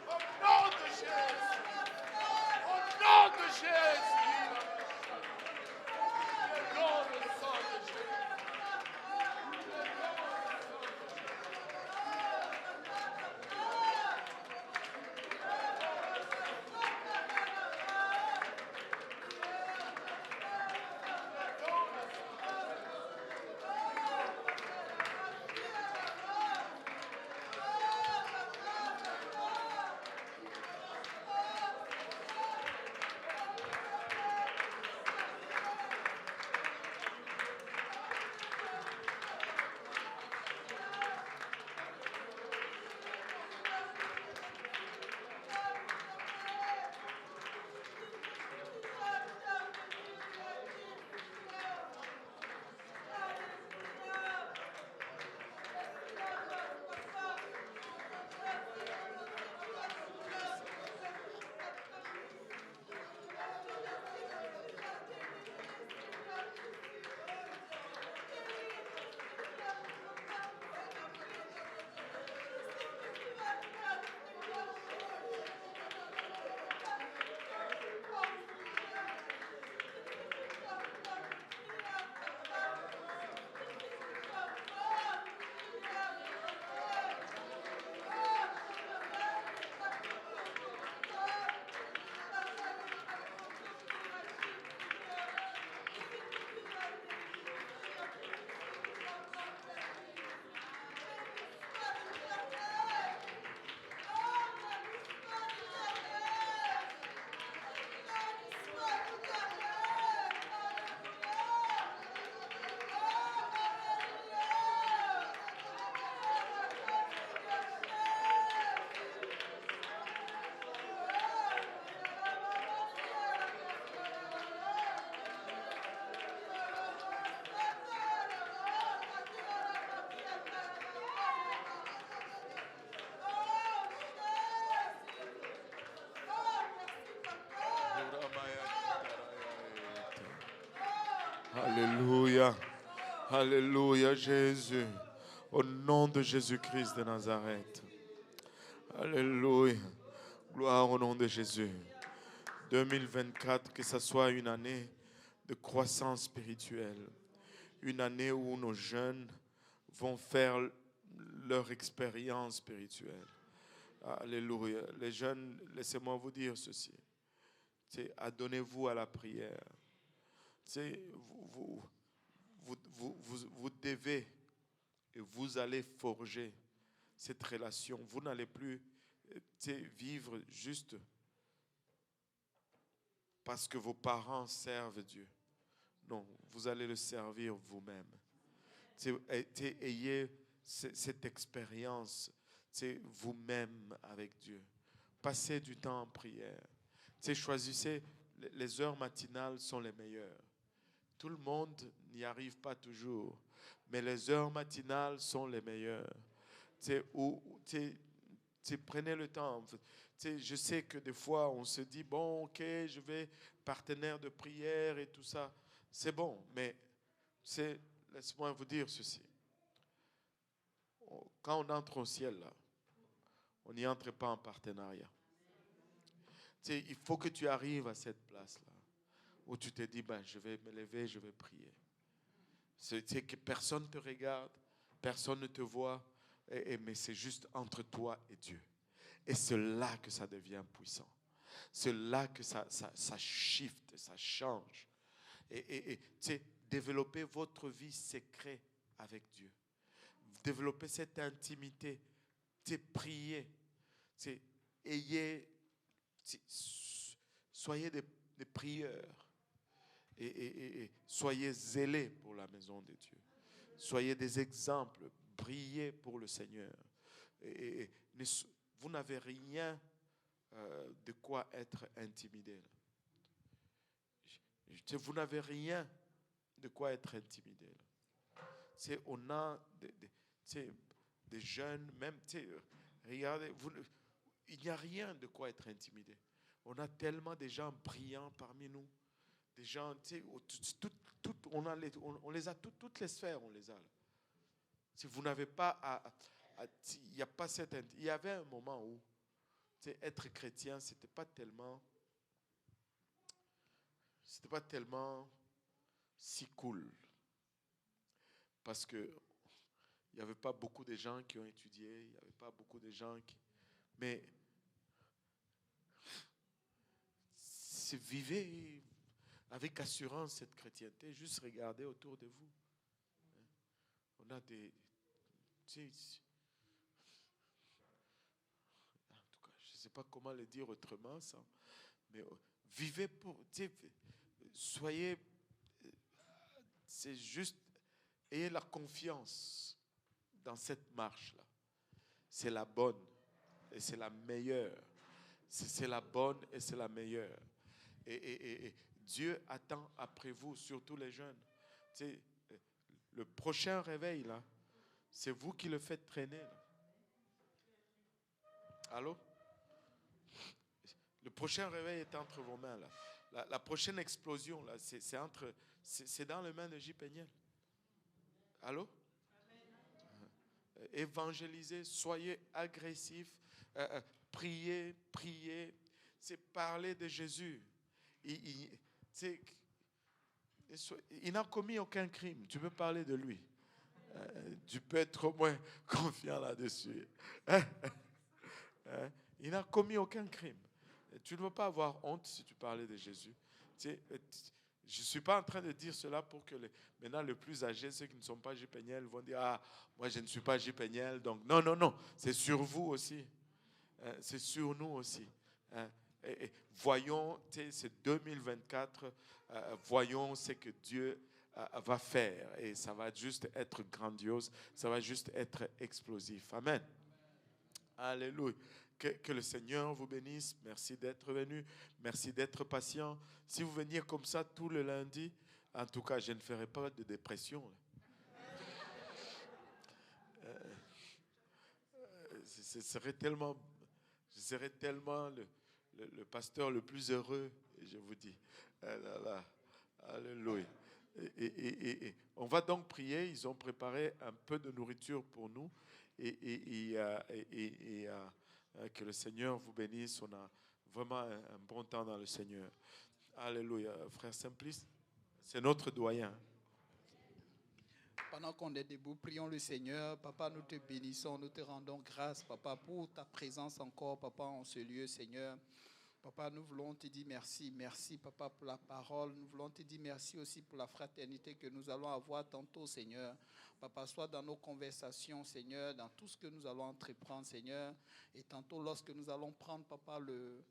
Au nom de Jésus. Au nom de Jésus. Le nom de sang de Jésus. Alléluia. Alléluia, Jésus. Au nom de Jésus-Christ de Nazareth. Alléluia. Gloire au nom de Jésus. 2024, que ce soit une année de croissance spirituelle. Une année où nos jeunes vont faire leur expérience spirituelle. Alléluia. Les jeunes, laissez-moi vous dire ceci. Adonnez-vous à la prière. Vous devez et vous allez forger cette relation. Vous n'allez plus vivre juste parce que vos parents servent Dieu. Non, vous allez le servir vous-même. Ayez cette expérience vous-même avec Dieu. Passez du temps en prière. Choisissez, les heures matinales sont les meilleures. Tout le monde n'y arrive pas toujours, mais les heures matinales sont les meilleures. Prenez le temps. Je sais que des fois, on se dit, bon, ok, je vais partenaire de prière et tout ça. C'est bon, mais laisse-moi vous dire ceci. Quand on entre au ciel, là, on n'y entre pas en partenariat. Il faut que tu arrives à cette place-là où tu te dis, je vais me lever, je vais prier. C'est que personne ne te regarde, personne ne te voit, mais c'est juste entre toi et Dieu. Et c'est là que ça devient puissant. C'est là que ça shift, ça change. Et développez votre vie secrète avec Dieu. Développez cette intimité. Priez. Ayez Soyez des prieurs. Et soyez zélés pour la maison de Dieu. Soyez des exemples. Brillez pour le Seigneur. Vous n'avez rien de quoi être intimidé. Vous n'avez rien de quoi être intimidé. On a des jeunes, même, regardez, il n'y a rien de quoi être intimidé. On a tellement de gens brillants parmi nous. Des gens, on les a, toutes les sphères, on les a. Si vous n'avez pas, il n'y a pas cette, il y avait un moment où être chrétien, c'était pas tellement si cool, parce que il n'y avait pas beaucoup de gens qui ont étudié, il n'y avait pas beaucoup de gens qui, mais vivez avec assurance cette chrétienté, juste regardez autour de vous. On a des, en tout cas, je ne sais pas comment le dire autrement, ça, mais vivez pour, soyez, c'est juste, ayez la confiance dans cette marche-là. C'est la bonne et c'est la meilleure. C'est la bonne et c'est la meilleure. Et Dieu attend après vous, surtout les jeunes. Le prochain réveil, là, c'est vous qui le faites traîner. Là. Allô? Le prochain réveil est entre vos mains. Là. La prochaine explosion, là, c'est dans les mains de J. Péniel. Allô? Évangélisez, soyez agressifs, priez, c'est parler de Jésus. Il n'a commis aucun crime, tu peux parler de lui. Tu peux être au moins confiant là-dessus. Il n'a commis aucun crime. Tu ne veux pas avoir honte si tu parlais de Jésus. Je ne suis pas en train de dire cela pour que maintenant les plus âgés, ceux qui ne sont pas J. Péniel, vont dire « Ah, moi je ne suis pas J. Péniel. » Donc non, c'est sur vous aussi. C'est sur nous aussi. Et voyons, c'est 2024, voyons ce que Dieu va faire. Et ça va juste être grandiose, ça va juste être explosif. Amen. Alléluia. Que le Seigneur vous bénisse. Merci d'être venu. Merci d'être patient. Si vous veniez comme ça tout le lundi, en tout cas, je ne ferai pas de dépression. Je serais tellement le pasteur le plus heureux, je vous dis. Alléluia. Et on va donc prier. Ils ont préparé un peu de nourriture pour nous. Que le Seigneur vous bénisse. On a vraiment un bon temps dans le Seigneur. Alléluia. Frère Simplice, c'est notre doyen. Pendant qu'on est debout, prions le Seigneur. Papa, nous te bénissons, nous te rendons grâce, Papa, pour ta présence encore, Papa, en ce lieu, Seigneur. Papa, nous voulons te dire merci. Merci, Papa, pour la parole. Nous voulons te dire merci aussi pour la fraternité que nous allons avoir tantôt, Seigneur. Papa, soit dans nos conversations, Seigneur, dans tout ce que nous allons entreprendre, Seigneur. Et tantôt, lorsque nous allons prendre, Papa,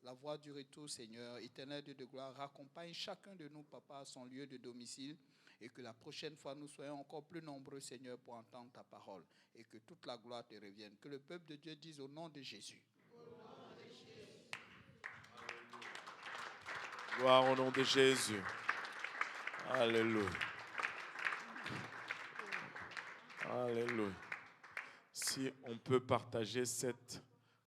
la voie du retour, Seigneur, éternel Dieu de gloire, raccompagne chacun de nous, Papa, à son lieu de domicile. Et que la prochaine fois, nous soyons encore plus nombreux, Seigneur, pour entendre ta parole. Et que toute la gloire te revienne. Que le peuple de Dieu dise au nom de Jésus. Gloire au nom de Jésus. Alléluia. Alléluia. Si on peut partager cette